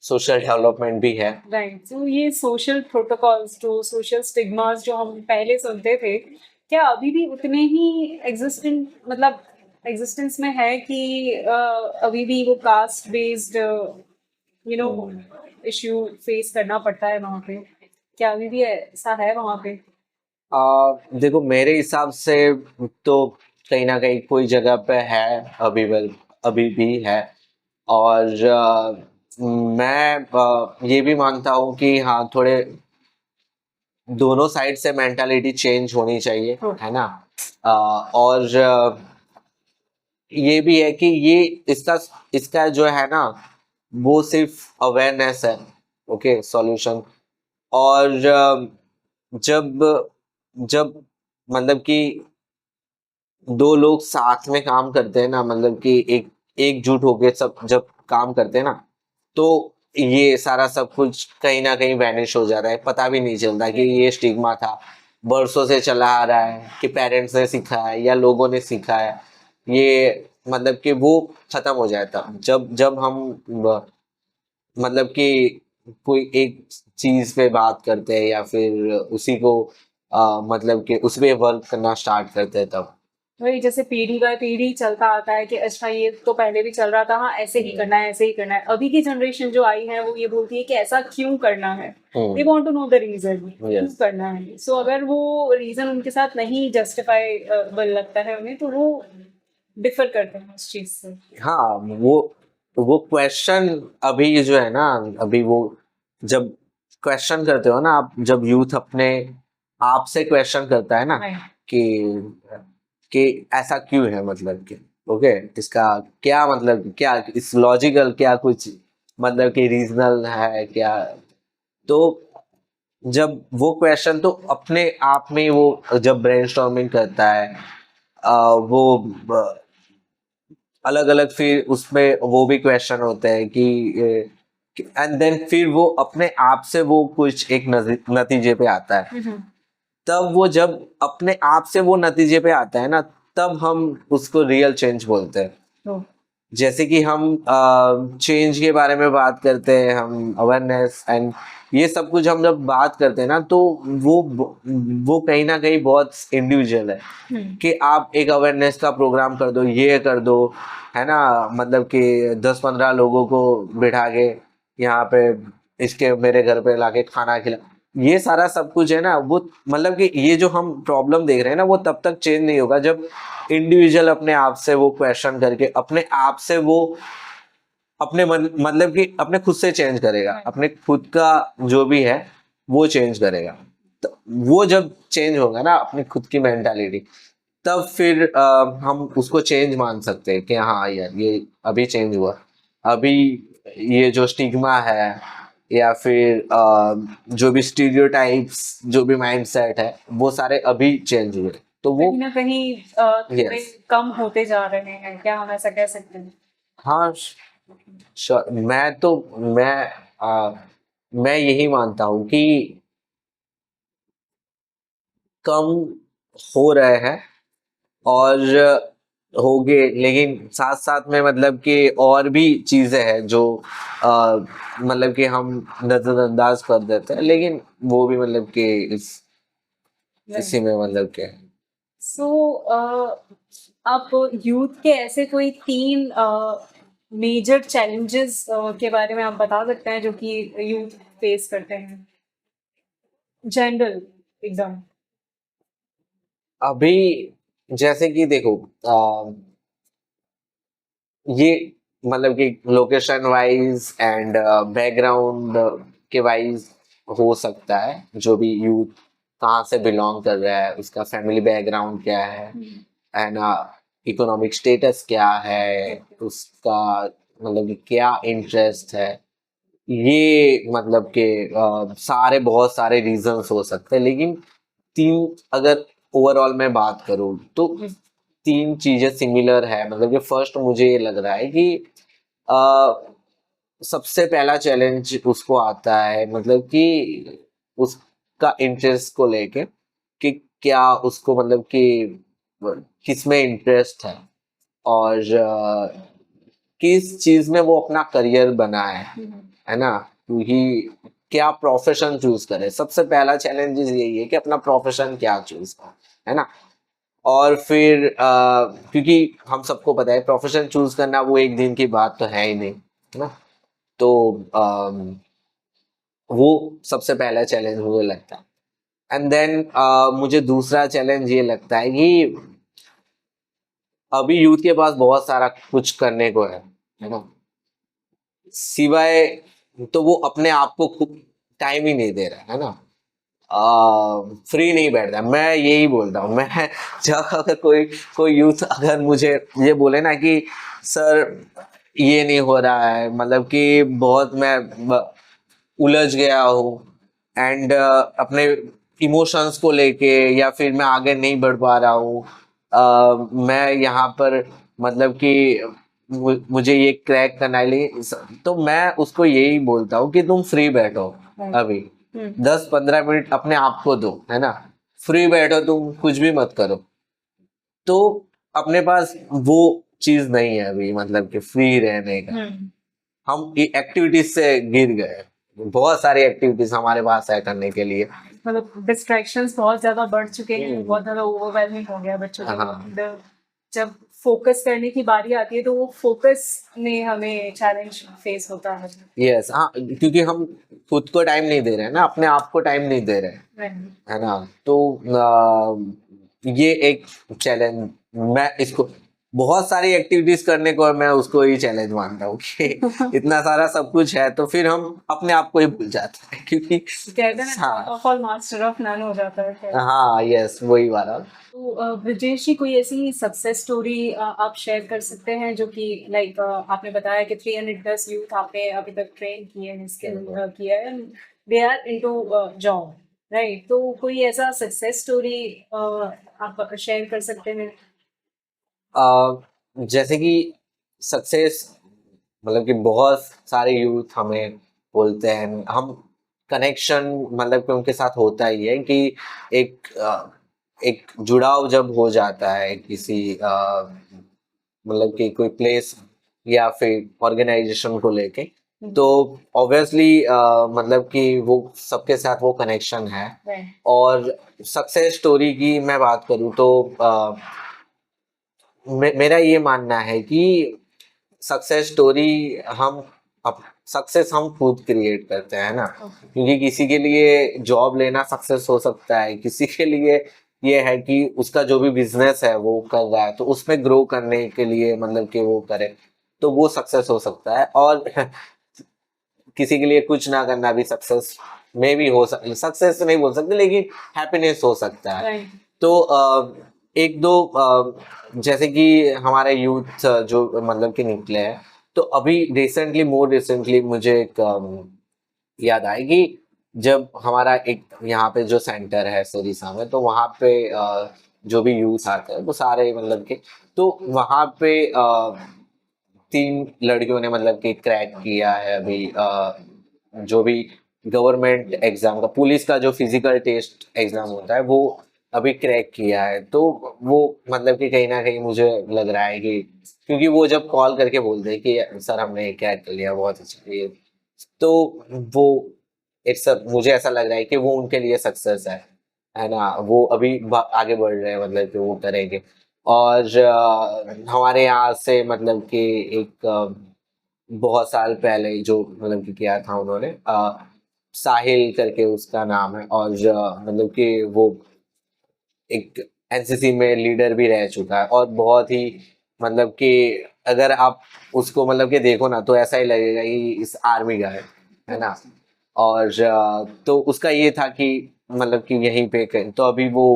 सोशल डेवलपमेंट भी है। राइट, तो ये सोशल प्रोटोकॉल्स, जो सोशल स्टिग्मास जो हम पहले सुनते थे, क्या अभी भी उतने ही एग्जिस्टेंट, मतलब एग्जिस्टेंस में है कि अभी भी वो caste based you know issue face करना पड़ता है वहाँ पे? क्या अभी भी ऐसा है वहाँ पे? देखो मेरे हिसाब से तो कहीं ना कहीं कोई जगह पे है, अभी भी है। और मैं ये भी मानता हूँ कि हाँ थोड़े दोनों साइड से मेंटालिटी चेंज होनी चाहिए, है ना। और ये भी है कि ये इसका इसका जो है ना, वो सिर्फ अवेयरनेस है, ओके सॉल्यूशन। और जब जब मतलब कि दो लोग साथ में काम करते हैं ना, मतलब कि एकजुट होके सब जब काम करते हैं ना, तो ये सारा सब कुछ कहीं ना कहीं वैनिश हो जाता है, पता भी नहीं चलता कि ये स्टिग्मा था, बरसों से चला आ रहा है, कि पेरेंट्स ने सीखा है या लोगों ने सीखा है, ये मतलब कि वो खत्म हो जाता जब जब हम मतलब कि कोई एक चीज पे बात करते हैं या फिर उसी को मतलब कि उस पे वर्क करना स्टार्ट करते हैं तब। वही, जैसे पीढ़ी बाय पीढ़ी चलता आता है कि अच्छा ये तो पहले भी चल रहा था, हाँ ऐसे ही करना है, ऐसे ही करना है। अभी की जनरेशन जो आई है वो ये बोलती है कि ऐसा क्यों करना है, they want to know the reason क्यों यस। करना है। सो अगर वो रीजन उनके साथ नहीं जस्टिफाई लगता है उन्हें, तो वो डिफर करते हैं उस चीज से। हाँ, वो क्वेश्चन अभी जो है ना, अभी वो जब क्वेश्चन करते हो ना आप, जब यूथ अपने आप से क्वेश्चन करता है ना Right. कि ऐसा क्यों है, मतलब कि ओके इसका क्या मतलब, क्या इस लॉजिकल क्या कुछ मतलब कि रीजनल है क्या, तो जब वो क्वेश्चन तो अपने आप में वो जब ब्रेनस्टॉर्मिंग करता है, वो अलग अलग फिर उसमें वो भी क्वेश्चन होते हैं कि एंड देन फिर वो अपने आप से वो कुछ एक नतीजे पे आता है। तब वो जब अपने आप से वो नतीजे पे आता है ना, तब हम उसको रियल चेंज बोलते हैं। तो जैसे कि हम चेंज के बारे में बात करते हैं, हम अवेयरनेस एंड ये सब कुछ हम जब बात करते हैं ना, तो वो कहीं ना कहीं बहुत इंडिविजुअल है कि आप एक अवेयरनेस का प्रोग्राम कर दो, ये कर दो, है ना, मतलब कि 10-15 लोगों को बिठा के यहाँ पे इसके मेरे घर पे लाके खाना खिला, ये सारा सब कुछ है ना, वो मतलब कि ये जो हम प्रॉब्लम देख रहे हैं ना, वो तब तक चेंज नहीं होगा जब इंडिविजुअल अपने आप से वो क्वेश्चन करके अपने आप से वो अपने मन मतलब कि अपने खुद से चेंज करेगा, अपने खुद का जो भी है वो चेंज करेगा। तो वो जब चेंज होगा ना अपनी खुद की मेंटालिटी, तब फिर हम उसको चेंज मान सकते हैं कि हाँ यार ये अभी चेंज हुआ, अभी ये जो स्टिग्मा है या फिर जो भी स्टीरियोटाइप्स, जो भी माइंडसेट है, वो सारे अभी चेंज हुए, तो वो कहीं ना कहीं थोड़े यस। कम होते जा रहे हैं, क्या हम ऐसा कह सकते हैं? हाँ मैं तो मैं आ, मैं यही मानता हूँ कि कम हो रहे हैं और होंगे, लेकिन साथ साथ में मतलब कि और भी चीजें हैं जो मतलब कि हम नजरअंदाज कर देते हैं, लेकिन वो भी मतलब कि इसी में मतलब कि सो आप यूथ के ऐसे कोई तीन मेजर चैलेंजेस के बारे में आप बता सकते हैं जो कि यूथ फेस करते हैं, जनरल एकदम? अभी जैसे कि देखो ये मतलब कि लोकेशन वाइज एंड बैकग्राउंड के वाइज हो सकता है, जो भी यूथ कहाँ से बिलोंग कर रहा है, उसका फैमिली बैकग्राउंड क्या है एंड इकोनॉमिक स्टेटस क्या है, उसका मतलब कि क्या इंटरेस्ट है, ये मतलब कि सारे बहुत सारे रीजंस हो सकते हैं, लेकिन तीन अगर ओवरऑल मैं बात करूं तो तीन चीजें सिमिलर है। मतलब कि फर्स्ट मुझे ये लग रहा है कि सबसे पहला चैलेंज उसको आता है, मतलब कि उसका इंटरेस्ट को लेके, कि क्या उसको मतलब कि किस में इंटरेस्ट है, और किस चीज में वो अपना करियर बनाए, है ना। क्योंकि क्या प्रोफेशन चूज करे, सबसे पहला चैलेंज यही है कि अपना प्रोफेशन क्या चूज करे, है ना। और फिर क्योंकि हम सबको पता है प्रोफेशन चूज करना वो एक दिन की बात तो है ही नहीं, है ना। तो वो सबसे पहला चैलेंज मुझे लगता है। एंड देन मुझे दूसरा चैलेंज ये लगता है कि अभी यूथ के पास बहुत सारा कुछ करने को है ना, सिवाय, तो वो अपने आप को खुद टाइम ही नहीं दे रहा है ना, फ्री नहीं बैठता। मैं यही बोलता हूँ, मैं जब अगर कोई कोई यूथ अगर मुझे ये बोले ना कि सर ये नहीं हो रहा है, मतलब कि बहुत मैं उलझ गया हूँ, एंड अपने इमोशंस को लेके, या फिर मैं आगे नहीं बढ़ पा रहा हूँ, मैं यहाँ पर मतलब कि मुझे ये क्रैक करना है, तो मैं उसको यही बोलता हूँ कि तुम फ्री बैठो अभी, 10-15 मिनट अपने आप को दो, है ना। फ्री बैठो, तुम कुछ भी मत करो। तो अपने पास वो चीज नहीं है अभी, मतलब कि फ्री रहने का। हम एक्टिविटीज से गिर गए, बहुत सारी एक्टिविटीज हमारे पास है करने के लिए। मतलब डिस्ट्रैक्शंस बहुत ज्यादा बढ़ चुके हैं, बहुत ज्यादा ओवरवेलमिंग हो गया बच्चों के हाँ। लिए। जब फोकस करने की बारी आती है तो वो फोकस में हमें चैलेंज फेस होता है। यस, हाँ, क्योंकि हम खुद को टाइम नहीं दे रहे हैं ना, अपने आप को टाइम नहीं दे रहे हैं, Right. है ना। तो ये एक चैलेंज, मैं इसको बहुत सारी एक्टिविटीज करने को मैं उसको ही चैलेंज मानता हूँ कि इतना सारा सब कुछ है तो फिर हम अपने आप को ही भूल जाते हैं, क्योंकि कहते हैं ना, हाँ, of all master of none हो जाता है। हाँ, यस, वही वाला। तो ब्रिजेश जी, कोई ऐसी सक्सेस स्टोरी आप शेयर कर सकते हैं जो कि लाइक आपने बताया कि 300+ यूथ आपने अभी तक ट्रेन किए हैं, स्किल किया है, they are into job, right. तो कोई ऐसा सक्सेस स्टोरी आप शेयर कर सकते हैं? जैसे कि सक्सेस, मतलब कि बहुत सारे यूथ हमें बोलते हैं, हम कनेक्शन मतलब कि उनके साथ होता ही है कि एक जुड़ाव जब हो जाता है किसी मतलब कि कोई प्लेस या फिर ऑर्गेनाइजेशन को लेके, तो ऑब्वियसली मतलब कि वो सबके साथ वो कनेक्शन है। Right. और सक्सेस स्टोरी की मैं बात करूँ तो मेरा ये मानना है कि सक्सेस स्टोरी हम अब सक्सेस हम खुद क्रिएट करते हैं ना। क्योंकि किसी के लिए जॉब लेना सक्सेस हो सकता है, किसी के लिए ये है कि उसका जो भी बिजनेस है वो कर रहा है तो उसमें ग्रो करने के लिए मतलब कि वो करे, तो वो सक्सेस हो सकता है। और किसी के लिए कुछ ना करना भी सक्सेस में भी हो सकता, सक्सेस नहीं बोल सकते लेकिन हैप्पीनेस हो सकता है। Right. तो एक दो जैसे कि हमारे यूथ जो मतलब कि निकले हैं, तो अभी रिसेंटली, मोर रिसेंटली मुझे एक याद आए कि जब हमारा एक यहाँ पे जो सेंटर है सिरिसा में, तो वहाँ पे जो भी यूथ आते हैं वो सारे मतलब कि, तो वहाँ पे 3 लड़कियों ने मतलब कि क्रैक किया है अभी जो भी गवर्नमेंट एग्जाम का, पुलिस का जो फिजिकल टेस्ट एग्जाम होता है वो अभी क्रैक किया है। तो वो मतलब कि कहीं ना कहीं मुझे लग रहा है कि, क्योंकि वो जब कॉल करके बोलते हैं कि सर हमने क्रैक कर लिया, बहुत अच्छा ये, तो वो एक सब मुझे ऐसा लग रहा है कि वो उनके लिए सक्सेस है ना। वो अभी आगे बढ़ रहे हैं, मतलब कि वो करेंगे। और हमारे यहाँ से मतलब कि एक बहुत साल पहले जो मतलब कि किया था उन्होंने, साहिल करके उसका नाम है, और मतलब कि वो एक एनसीसी में लीडर भी रह चुका है, और बहुत ही मतलब कि अगर आप उसको मतलब कि देखो ना तो ऐसा ही लगेगा कि इस आर्मी का है ना। और तो उसका ये था कि मतलब कि यहीं पे तो अभी वो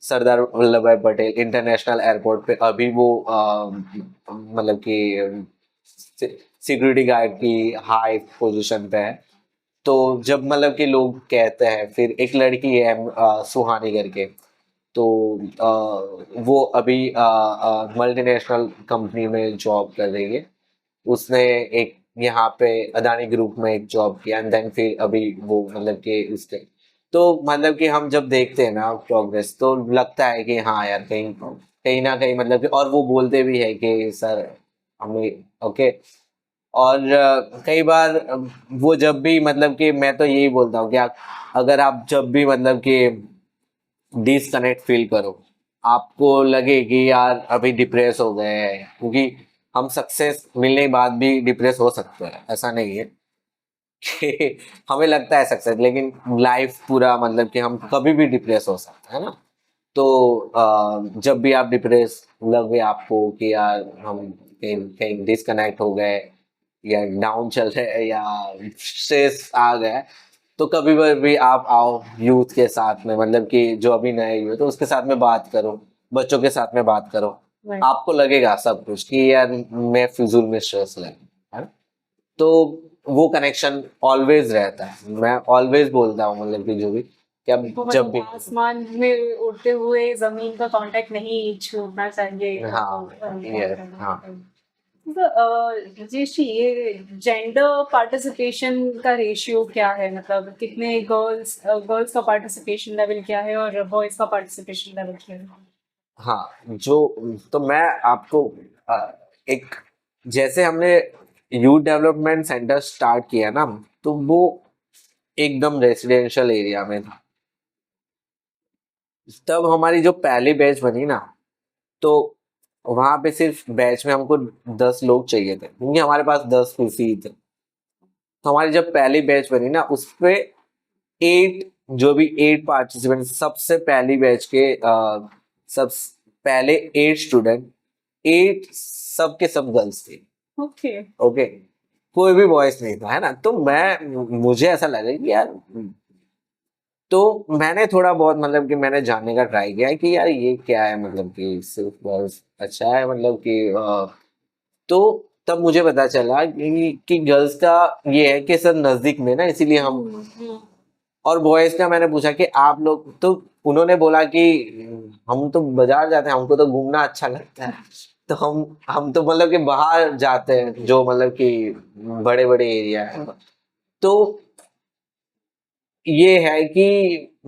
सरदार वल्लभ भाई पटेल इंटरनेशनल एयरपोर्ट पे अभी वो मतलब कि सिक्योरिटी गार्ड की हाई पोजीशन पे है। तो जब मतलब कि लोग कहते हैं, फिर एक लड़की है सुहानी करके, तो वो अभी मल्टीनेशनल कंपनी में जॉब कर रही है। उसने एक यहाँ पे अदानी ग्रुप में एक जॉब किया, एंड देन फिर अभी वो मतलब कि उसके, तो मतलब कि हम जब देखते हैं ना प्रोग्रेस, तो लगता है कि हाँ यार, कहीं कहीं ना कहीं मतलब कि, और वो बोलते भी है कि सर हमें ओके। और कई बार वो जब भी मतलब कि मैं तो यही बोलता हूँ कि अगर आप जब भी मतलब कि डिसकनेक्ट फील करो, आपको लगे कि यार अभी डिप्रेस हो गए हैं, क्योंकि हम सक्सेस मिलने के बाद भी डिप्रेस हो सकते हैं, ऐसा नहीं है कि हमें लगता है सक्सेस, लेकिन लाइफ पूरा मतलब कि हम कभी भी डिप्रेस हो सकते हैं ना। तो जब भी आप डिप्रेस लगे आपको कि यार हम कहीं कहीं डिस्कनेक्ट हो गए, या डाउन चल रहे हैं, या स्ट्रेस आ गया, तो कभी भी आप आओ यूथ के साथ में, मतलब कि जो अभी नए यूथ, तो उसके साथ में बात करो, बच्चों के साथ में बात करो। Right. आपको लगेगा सब कुछ कि यार मैं फिजूल में स्ट्रेस लगा है ना? तो वो कनेक्शन ऑलवेज रहता है, मैं ऑलवेज बोलता हूँ मतलब कि जो भी, कि अब उनको जब मतलब भी, आसमान में उड़ते हुए जमीन का कांटेक्ट नहीं छूटना चाहिए हाँ ये हाँ जी ये जेंडर पार्टिसिपेशन का रेशियो क्या है, मतलब कितने गर्ल्स का पार्टिसिपेशन लेवल क्या है और बॉयज का पार्टिसिपेशन लेवल क्या है? हाँ जो, तो मैं आपको एक, जैसे हमने यूथ डेवलपमेंट सेंटर स्टार्ट किया ना, तो वो एकदम रेसिडेंशियल एरिया में था। तब हमारी जो पहली बैच बनी ना, तो वहां पे सिर्फ बैच में हमको 10 लोग चाहिए थे, क्योंकि हमारे पास 10 फीस थे। तो हमारी जब पहली बैच बनी ना, उस पे 8, जो भी 8 पार्टिसिपेंट, सबसे पहली बैच के सब पहले 8 स्टूडेंट, 8 सब के सब गर्ल्स थे। ओके। ओके, कोई भी बॉयज नहीं था, है ना। तो मुझे ऐसा लगा कि यार, तो मैंने थोड़ा बहुत मतलब कि मैंने जानने का ट्राई किया है कि यार ये क्या है, मतलब कि सिर्फ गर्ल्स अच्छा है, मतलब कि तो तब मुझे पता चला कि गर्ल्स का ये है कि सर नजदीक में ना, इसीलिए हम, और बॉयज का मैंने पूछा कि आप लोग, तो उन्होंने बोला कि हम तो बाजार जाते हैं, हमको तो घूमना अच्छा लगता है, तो हम तो मतलब कि बाहर जाते हैं, जो मतलब कि बड़े बड़े एरिया है। तो ये है कि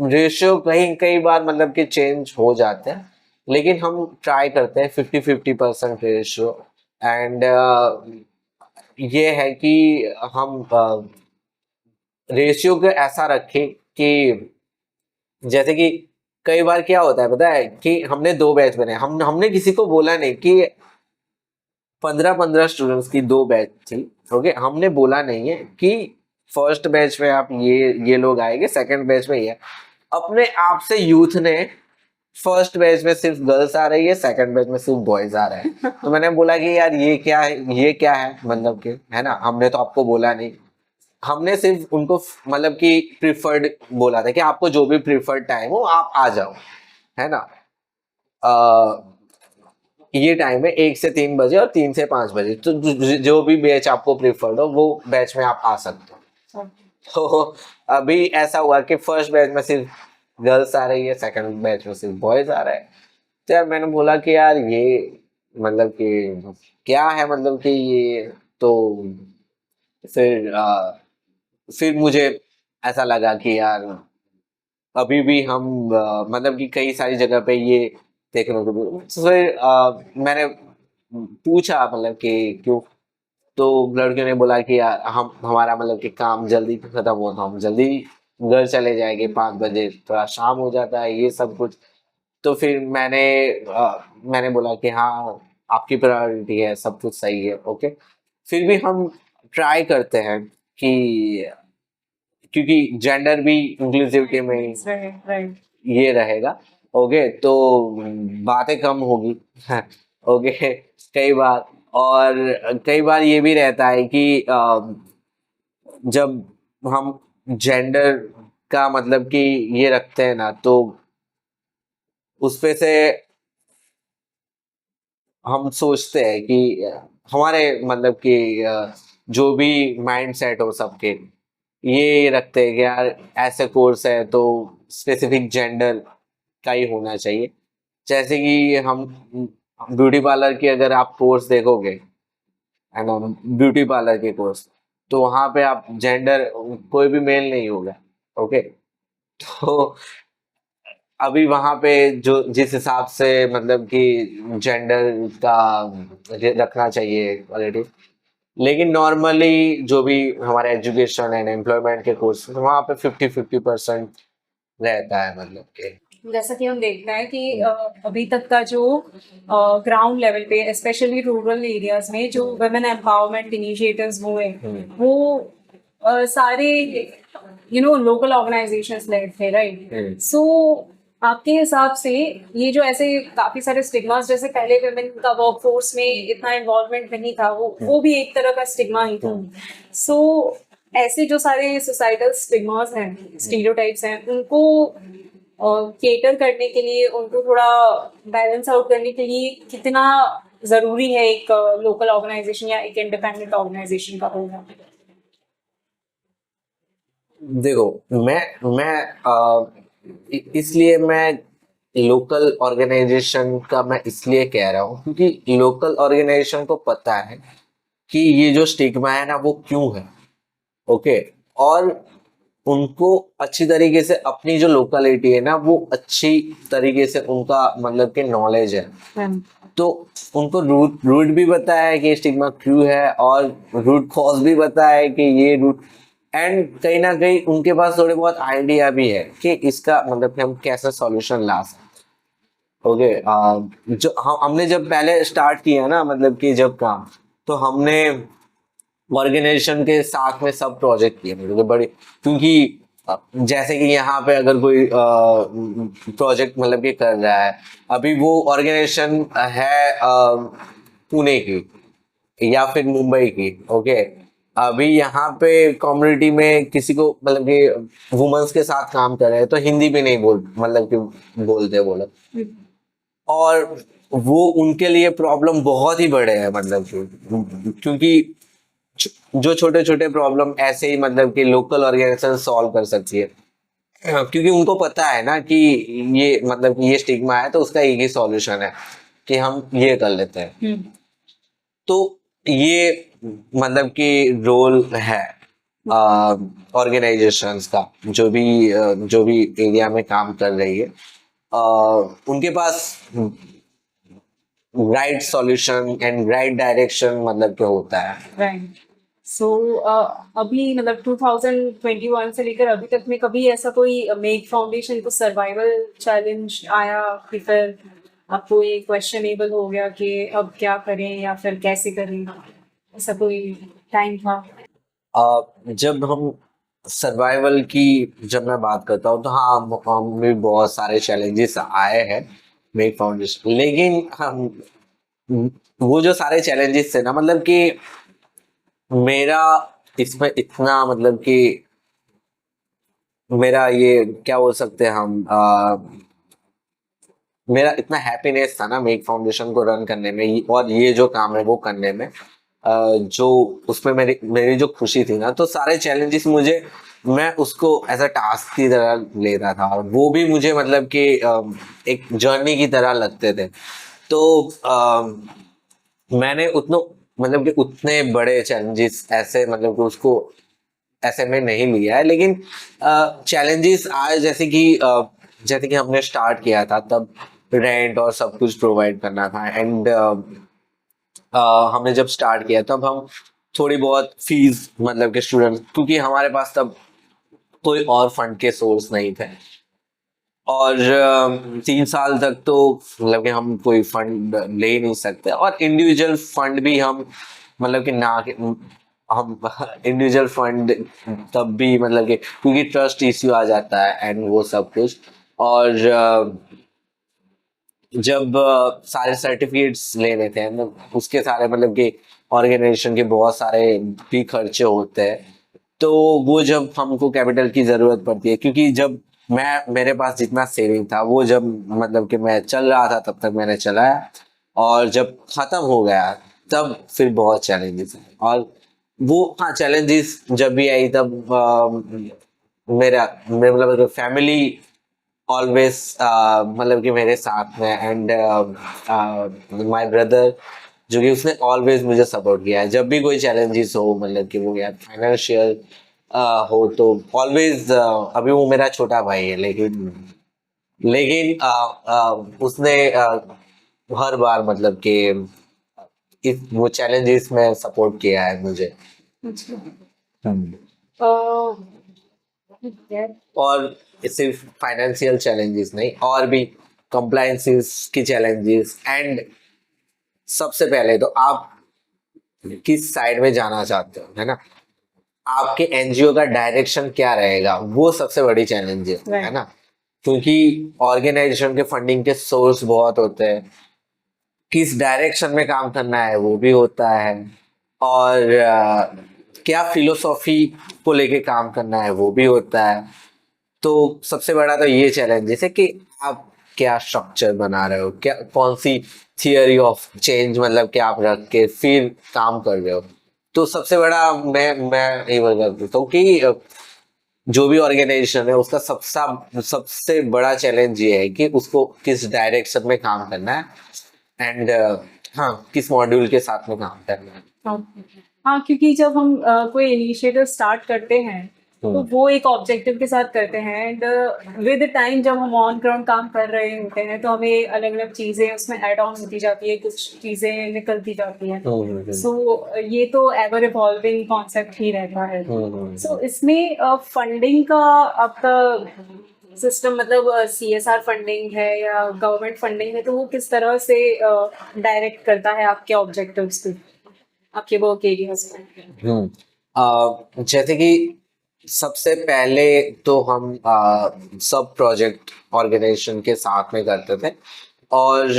रेशियो कहीं कई बार मतलब कि चेंज हो जाते हैं, लेकिन हम ट्राई करते हैं 50-50% रेशियो। एंड ये है कि हम रेशियो को ऐसा रखें कि, जैसे कि कई बार क्या होता है पता है, कि हमने 2 बैच बने, हमने किसी को बोला नहीं कि 15-15 स्टूडेंट्स की 2 बैच थी। ओके, हमने बोला नहीं है कि फर्स्ट बैच में आप ये लोग आएंगे, सेकंड बैच में ये, अपने आप से यूथ ने फर्स्ट बैच में सिर्फ गर्ल्स आ रही है, सेकंड बैच में सिर्फ बॉयज आ रहे हैं। तो मैंने बोला कि यार ये क्या है, ये क्या है, मतलब कि, है ना, हमने तो आपको बोला नहीं। हमने सिर्फ उनको मतलब कि प्रिफर्ड बोला था कि आपको जो भी प्रिफर्ड टाइम हो आप आ जाओ, है ना। ये टाइम है 1 से 3 बजे और 3 से 5 बजे, तो जो भी बैच आपको प्रिफर्ड हो वो बैच में आप आ सकते हो। तो अभी ऐसा हुआ कि फर्स्ट बैच में सिर्फ गर्ल्स आ रही है, सेकंड बैच में सिर्फ बॉयज आ रहे हैं। तो यार मैंने बोला कि यार ये मतलब कि क्या है, मतलब कि ये, तो फिर फिर मुझे ऐसा लगा कि यार अभी भी हम मतलब कि कई सारी जगह पे ये देखने को तो फिर मैंने पूछा मतलब कि क्यों, तो लड़कियों ने बोला कि यार हम हमारा मतलब कि काम जल्दी खत्म होता, हम जल्दी घर चले जाएंगे, 5 बजे थोड़ा शाम हो जाता है, ये सब कुछ। तो फिर मैंने बोला कि हाँ आपकी प्रायोरिटी है, सब कुछ सही है, ओके। फिर भी हम ट्राई करते हैं कि, क्योंकि जेंडर भी इंक्लूसिविटी में राइट। ये रहेगा, ओके। तो बातें कम होगी ओके, कई बार। और कई बार ये भी रहता है कि जब हम जेंडर का मतलब कि ये रखते हैं ना, तो उस पे से हम सोचते हैं कि हमारे मतलब कि जो भी माइंड सेट हो सबके ये रखते हैं कि यार ऐसे कोर्स है तो स्पेसिफिक जेंडर का ही होना चाहिए। जैसे कि हम ब्यूटी पार्लर की अगर आप कोर्स देखोगे है ना, ब्यूटी पार्लर के कोर्स, तो वहां पे आप जेंडर कोई भी मेल नहीं होगा। ओके, तो अभी वहां पे जो जिस हिसाब से मतलब कि जेंडर का रखना चाहिए क्वालिटी, लेकिन नॉर्मली जो भी हमारे एजुकेशन एंड एम्प्लॉयमेंट के कोर्स वहां पे 50-50% रहता है मतलब कि। जैसा कि हम देखते हैं कि अभी तक का जो ग्राउंड लेवल पे स्पेशली रूरल एरियाज में जो वुमेन एम्पावरमेंट इनिशिएटिव्स हुए वो सारे लोकल ऑर्गेनाइजेशंस लेड थे, राइट? सो आपके हिसाब से ये जो ऐसे काफी सारे स्टिग्मास, जैसे पहले वुमेन का वर्कफोर्स में इतना इन्वॉल्वमेंट नहीं था, वो भी एक तरह का स्टिग्मा ही था। सो ऐसे जो सारे सोसाइटल स्टिग्मास हैं, स्टीरियोटाइप्स हैं, उनको केटर करने के लिए, उनको थोड़ा बैलेंस आउट करने के लिए कितना जरूरी है एक लोकल ऑर्गेनाइजेशन या एक इंडिपेंडेंट ऑर्गेनाइजेशन का होना? देखो, इसलिए मैं लोकल ऑर्गेनाइजेशन का मैं इसलिए कह रहा हूँ क्योंकि लोकल ऑर्गेनाइजेशन को पता है कि ये जो स्टिग्मा है ना वो क्यों है। ओके, और उनको अच्छी तरीके से अपनी जो लोकेलिटी है ना वो अच्छी तरीके से उनका मतलब कि नॉलेज है। तो उनको रूट रूट भी पता है कि स्टिग्मा क्यों है, और रूट कॉज भी पता है कि ये रूट, एंड कहीं ना कहीं उनके पास थोड़े बहुत आइडिया भी है कि इसका मतलब कि हम कैसे सॉल्यूशन ला सकते। ओके, जो हमने जब पहले स्टार्ट किया ना मतलब कि जब काम, तो हमने ऑर्गेनाइजेशन के साथ में सब प्रोजेक्ट किए मतलब बड़े, क्योंकि जैसे कि यहाँ पे अगर कोई प्रोजेक्ट मतलब कि कर रहा है, अभी वो ऑर्गेनाइजेशन है पुणे की या फिर मुंबई की। ओके, अभी यहाँ पे कम्युनिटी में किसी को मतलब कि वुमेन्स के साथ काम कर रहे हैं तो हिंदी भी नहीं मतलब कि बोलते बोला, और वो उनके लिए प्रॉब्लम बहुत ही बड़े हैं मतलब कि क्योंकि जो छोटे छोटे प्रॉब्लम ऐसे ही मतलब कि लोकल ऑर्गेनाइजेशन सॉल्व कर सकती है। क्योंकि उनको पता है ना कि ये मतलब कि ये स्टिग्मा है तो उसका एक ही सॉल्यूशन है कि हम ये कर लेते हैं। तो ये मतलब कि रोल है ऑर्गेनाइजेशंस का, जो भी एरिया में काम कर रही है, उनके पास right solution and right direction मतलब क्या होता है। राइट। सो अभी मतलब 2021 से लेकर अभी तक में कभी ऐसा कोई मेक फाउंडेशन को सर्वाइवल चैलेंज आया कि फिर आपको ये क्वेश्चनेबल हो गया कि अब क्या करें या फिर कैसे करें, ऐसा कोई टाइम था? जब हम सर्वाइवल की जब मैं बात करता हूँ तो हाँ, हमें बहुत सारे चैलेंजेस आए हैं मेक फाउंडेशन, लेकिन हम वो जो सारे चैलेंजेस थे ना मतलब कि मेरा इसमें इतना मतलब कि मेरा ये क्या बोल सकते हैं हम, मेरा इतना हैप्पीनेस था ना मेक फाउंडेशन को रन करने में और ये जो काम है वो करने में, जो उसमें मेरी मेरी जो खुशी थी ना, तो सारे चैलेंजेस मुझे, मैं उसको एज अ टास्क की तरह लेता था, और वो भी मुझे मतलब कि एक जर्नी की तरह लगते थे। तो मैंने उतनो मतलब कि उतने बड़े चैलेंजेस ऐसे मतलब कि उसको ऐसे में नहीं लिया है, लेकिन चैलेंजेस आए जैसे कि हमने स्टार्ट किया था तब रेंट और सब कुछ प्रोवाइड करना था, एंड हमने जब स्टार्ट किया तब हम थोड़ी बहुत फीस मतलब कि स्टूडेंट, क्योंकि हमारे पास तब कोई और फंड के सोर्स नहीं थे, और 3 साल तक तो मतलब कि हम कोई फंड ले ही नहीं सकते, और इंडिविजुअल फंड भी हम मतलब कि ना हम इंडिविजुअल फंड तब भी मतलब कि क्योंकि ट्रस्ट इश्यू आ जाता है एंड वो सब कुछ, और जब सारे सर्टिफिकेट्स लेने थे ना, उसके सारे मतलब कि ऑर्गेनाइजेशन के बहुत सारे भी खर्चे होते हैं, तो वो जब हमको कैपिटल की जरूरत पड़ती है, क्योंकि जब मेरे पास जितना सेविंग था वो जब मतलब कि मैं चल रहा था तब तक मैंने चलाया, और जब खत्म हो गया तब फिर बहुत चैलेंजेस है। और वो हाँ चैलेंजेस जब भी आई तब मेरा मतलब फैमिली ऑलवेज मतलब कि मेरे साथ में, एंड माय ब्रदर जो कि उसने ऑलवेज मुझे सपोर्ट किया है जब भी कोई चैलेंजेस हो, मतलब कि वो या फाइनेंशियल हो तो ऑलवेज। अभी वो मेरा छोटा भाई है, लेकिन उसने हर बार मतलब कि इस वो चैलेंजेस में सपोर्ट किया है मुझे। यार, और सिर्फ फाइनेंशियल चैलेंजेस नहीं, और भी कंप्लायंसेस की चैलेंजेस। एंड सबसे पहले तो आप किस साइड में जाना चाहते हो, है ना, आपके एनजीओ का डायरेक्शन क्या रहेगा, वो सबसे बड़ी चैलेंज है ना। क्योंकि ऑर्गेनाइजेशन के फंडिंग के सोर्स बहुत होते हैं, किस डायरेक्शन में काम करना है वो भी होता है, और क्या फिलोसॉफी को लेके काम करना है वो भी होता है। तो सबसे बड़ा तो ये चैलेंज है कि आप क्या स्ट्रक्चर बना रहे हो, क्या कौन सी थियरी ऑफ चेंज मतलब कि आप रख के फिर काम कर रहे हो। तो सबसे बड़ा मैं ये बोलता हूँ कि जो भी ऑर्गेनाइजेशन है उसका सबसे बड़ा चैलेंज ये है कि उसको किस डायरेक्शन में काम करना है, एंड हाँ किस मॉड्यूल के साथ में काम करना है। हाँ, क्योंकि जब हम कोई इनिशिएटिव स्टार्ट करते हैं तो वो एक ऑब्जेक्टिव के साथ करते हैं, एंड विद टाइम जब हम ऑन ग्राउंड काम कर रहे होते हैं तो हमें अलग अलग चीज़ें उसमें ऐड ऑन होती जाती है, कुछ चीज़ें निकलती जाती हैं। सो ये तो एवर इवॉल्विंग कॉन्सेप्ट ही रहता है। सो इसमें फंडिंग का आपका सिस्टम मतलब CSR फंडिंग है या गवर्नमेंट फंडिंग है, तो वो किस तरह से डायरेक्ट करता है आपके ऑब्जेक्टिव्स को, आपके वर्क एरियाज में? जैसे कि सबसे पहले तो हम सब प्रोजेक्ट ऑर्गेनाइजेशन के साथ में करते थे, और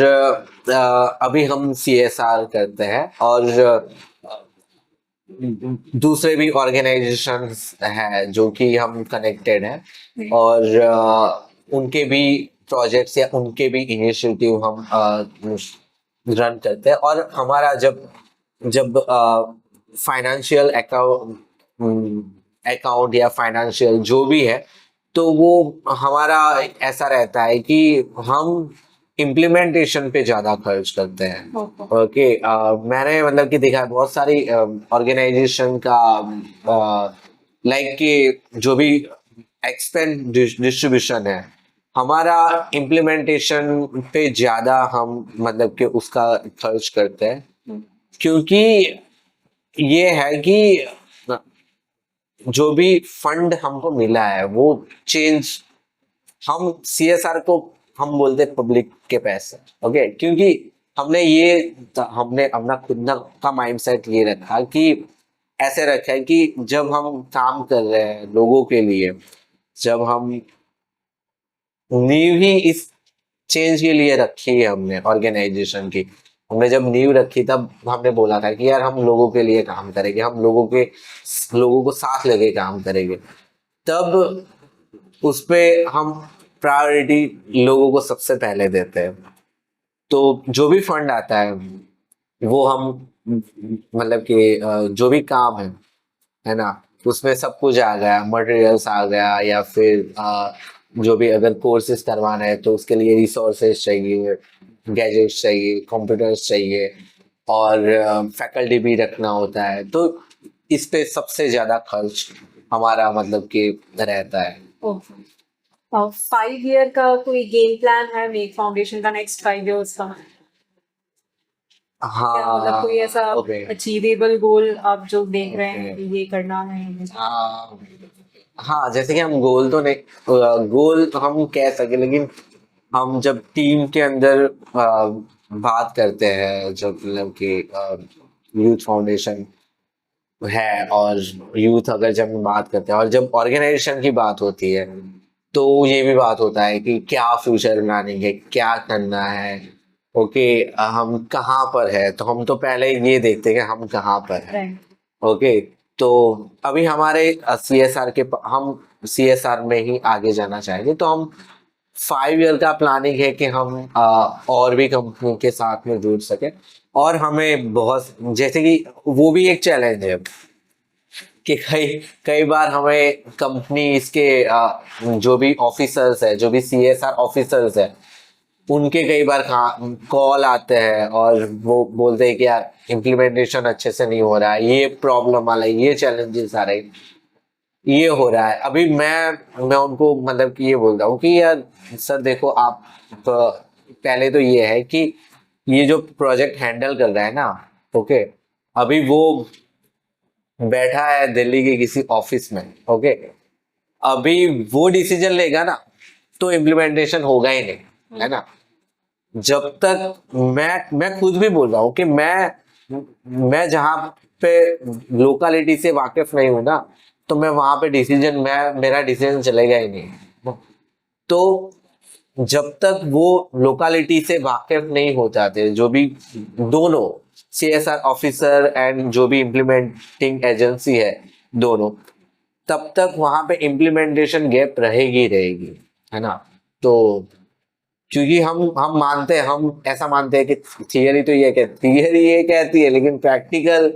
अभी हम CSR करते हैं, और दूसरे भी ऑर्गेनाइजेशन हैं जो कि हम कनेक्टेड हैं, और उनके भी प्रोजेक्ट्स या उनके भी इनिशिएटिव हम रन करते हैं। और हमारा जब जब फाइनेंशियल अकाउंट या फाइनेंशियल जो भी है, तो वो हमारा ऐसा रहता है कि हम इम्प्लीमेंटेशन पे ज्यादा खर्च करते हैं। ओके मैंने मतलब कि देखा है बहुत सारी ऑर्गेनाइजेशन का लाइक कि जो भी एक्सपेंस डिस्ट्रीब्यूशन है, हमारा इम्प्लीमेंटेशन पे ज्यादा हम मतलब कि उसका खर्च करते हैं। क्योंकि ये है कि जो भी फंड हमको मिला है वो चेंज, हम CSR को हम बोलते हैं पब्लिक के पैसे। ओके क्योंकि हमने अपना खुद का माइंडसेट ये रखा कि ऐसे रखा है कि जब हम काम कर रहे हैं लोगों के लिए, जब हम नींव ही इस चेंज के लिए रखी है हमने ऑर्गेनाइजेशन की, हमने जब नींव रखी तब हमने बोला था कि यार हम लोगों के लिए काम करेंगे, हम लोगों को साथ लेके काम करेंगे। तब उस पे हम प्रायोरिटी लोगों को सबसे पहले देते हैं। तो जो भी फंड आता है वो हम मतलब कि जो भी काम है ना, उसमें सब कुछ आ गया, मटेरियल्स आ गया, या फिर जो भी अगर कोर्सेज करवाना है तो उसके लिए रिसोर्सेज चाहिए, गैजेट्स चाहिए, कंप्यूटर्स चाहिए, और फैकल्टी भी रखना होता है। तो इस पे सबसे ज्यादा खर्च हमारा मतलब कि रहता है। 5 ईयर का कोई गेम प्लान है मेक फाउंडेशन का नेक्स्ट 5 इयर्स का? क्या मतलब कोई ऐसा अचीवेबल गोल आप जो देख रहे हैं कि ये करना है? हाँ जैसे कि हम गोल तो नहीं, गोल तो हम कह सके, लेकिन हम जब टीम के अंदर बात करते हैं, जब मतलब कि यूथ फाउंडेशन है और यूथ अगर जब हम बात करते हैं और जब ऑर्गेनाइजेशन की बात होती है, तो ये भी बात होता है कि क्या फ्यूचर प्लानिंग है, क्या करना है। ओके हम कहाँ पर है, तो हम तो पहले ये देखते हैं कि हम कहाँ पर हैं। ओके तो अभी हमारे हम CSR में ही आगे जाना चाहेंगे, तो हम 5 ईयर का प्लानिंग है कि हम और भी कंपनी के साथ में जुड़ सके। और हमें बहुत, जैसे कि वो भी एक चैलेंज है कि कई कई बार हमें कंपनी इसके जो भी ऑफिसर्स है, जो भी CSR ऑफिसर्स है, उनके कई बार कॉल आते हैं और वो बोलते हैं कि यार इम्प्लीमेंटेशन अच्छे से नहीं हो रहा है, ये प्रॉब्लम आ रहा है, ये चैलेंजेस आ रहे हैं, ये हो रहा है। अभी मैं उनको मतलब कि ये बोलता हूँ कि यार सर देखो, आप पहले तो ये है कि ये जो प्रोजेक्ट हैंडल कर रहा है ना, ओके, अभी वो बैठा है दिल्ली के किसी ऑफिस में, ओके, अभी वो डिसीजन लेगा ना तो इम्प्लीमेंटेशन होगा ही नहीं, है ना। जब तक मैं खुद भी बोल रहा हूँ कि मैं जहाँ पे लोकालिटी से वाकिफ नहीं हूँ ना, तो मैं वहां पे मेरा डिसीजन चलेगा ही नहीं। तो जब तक वो लोकालिटी से वाकिफ नहीं हो जाते, जो भी दोनों CSR ऑफिसर एंड जो भी इम्प्लीमेंटिंग एजेंसी है दोनों, तब तक वहां पे इम्प्लीमेंटेशन गैप रहेगी, है ना। तो क्योंकि हम मानते हैं, हम ऐसा मानते हैं कि थियरी तो थियरी ये कहती है, लेकिन प्रैक्टिकल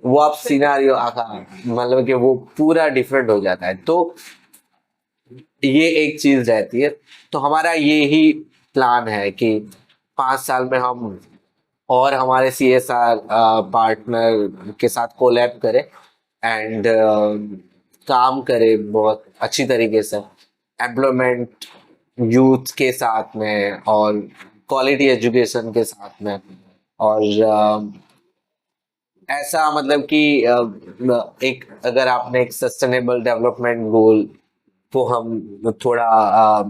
वो आप सिनारियो आका मतलब कि वो पूरा डिफरेंट हो जाता है। तो ये एक चीज रहती है। तो हमारा ये ही प्लान है कि 5 साल में हम और हमारे CSR पार्टनर के साथ कोलैब करें एंड काम करें बहुत अच्छी तरीके से, एम्प्लॉयमेंट यूथ के साथ में और क्वालिटी एजुकेशन के साथ में। और ऐसा मतलब कि एक, अगर आपने एक सस्टेनेबल डेवलपमेंट गोल को हम थोड़ा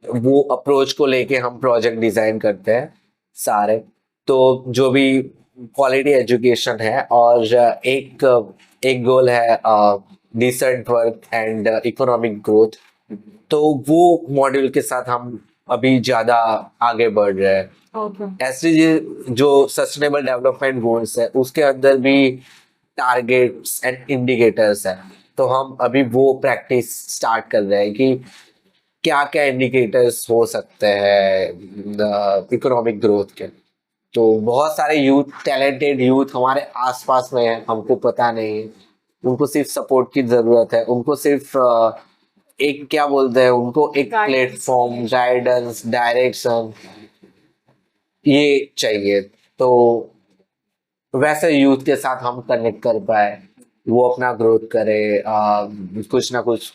वो अप्रोच को लेके हम प्रोजेक्ट डिजाइन करते हैं सारे। तो जो भी क्वालिटी एजुकेशन है और एक एक गोल है decent work and economic growth, तो वो मॉड्यूल के साथ हम अभी ज्यादा आगे बढ़ रहे हैं। SDG जो सस्टेनेबल डेवलपमेंट गोल्स है, उसके अंदर भी टारगेट्स एंड इंडिकेटर्स है। तो हम अभी वो प्रैक्टिस स्टार्ट कर रहे हैं कि क्या क्या इंडिकेटर्स हो सकते हैं इकोनॉमिक ग्रोथ के। तो बहुत सारे यूथ, टैलेंटेड यूथ हमारे आसपास में है, हमको पता नहीं है। उनको सिर्फ सपोर्ट की जरूरत है, उनको सिर्फ एक क्या बोलते हैं, उनको एक प्लेटफॉर्म, गाइडेंस, डायरेक्शन ये चाहिए। तो वैसे यूथ के साथ हम कनेक्ट कर पाए, वो अपना ग्रोथ करे, कुछ ना कुछ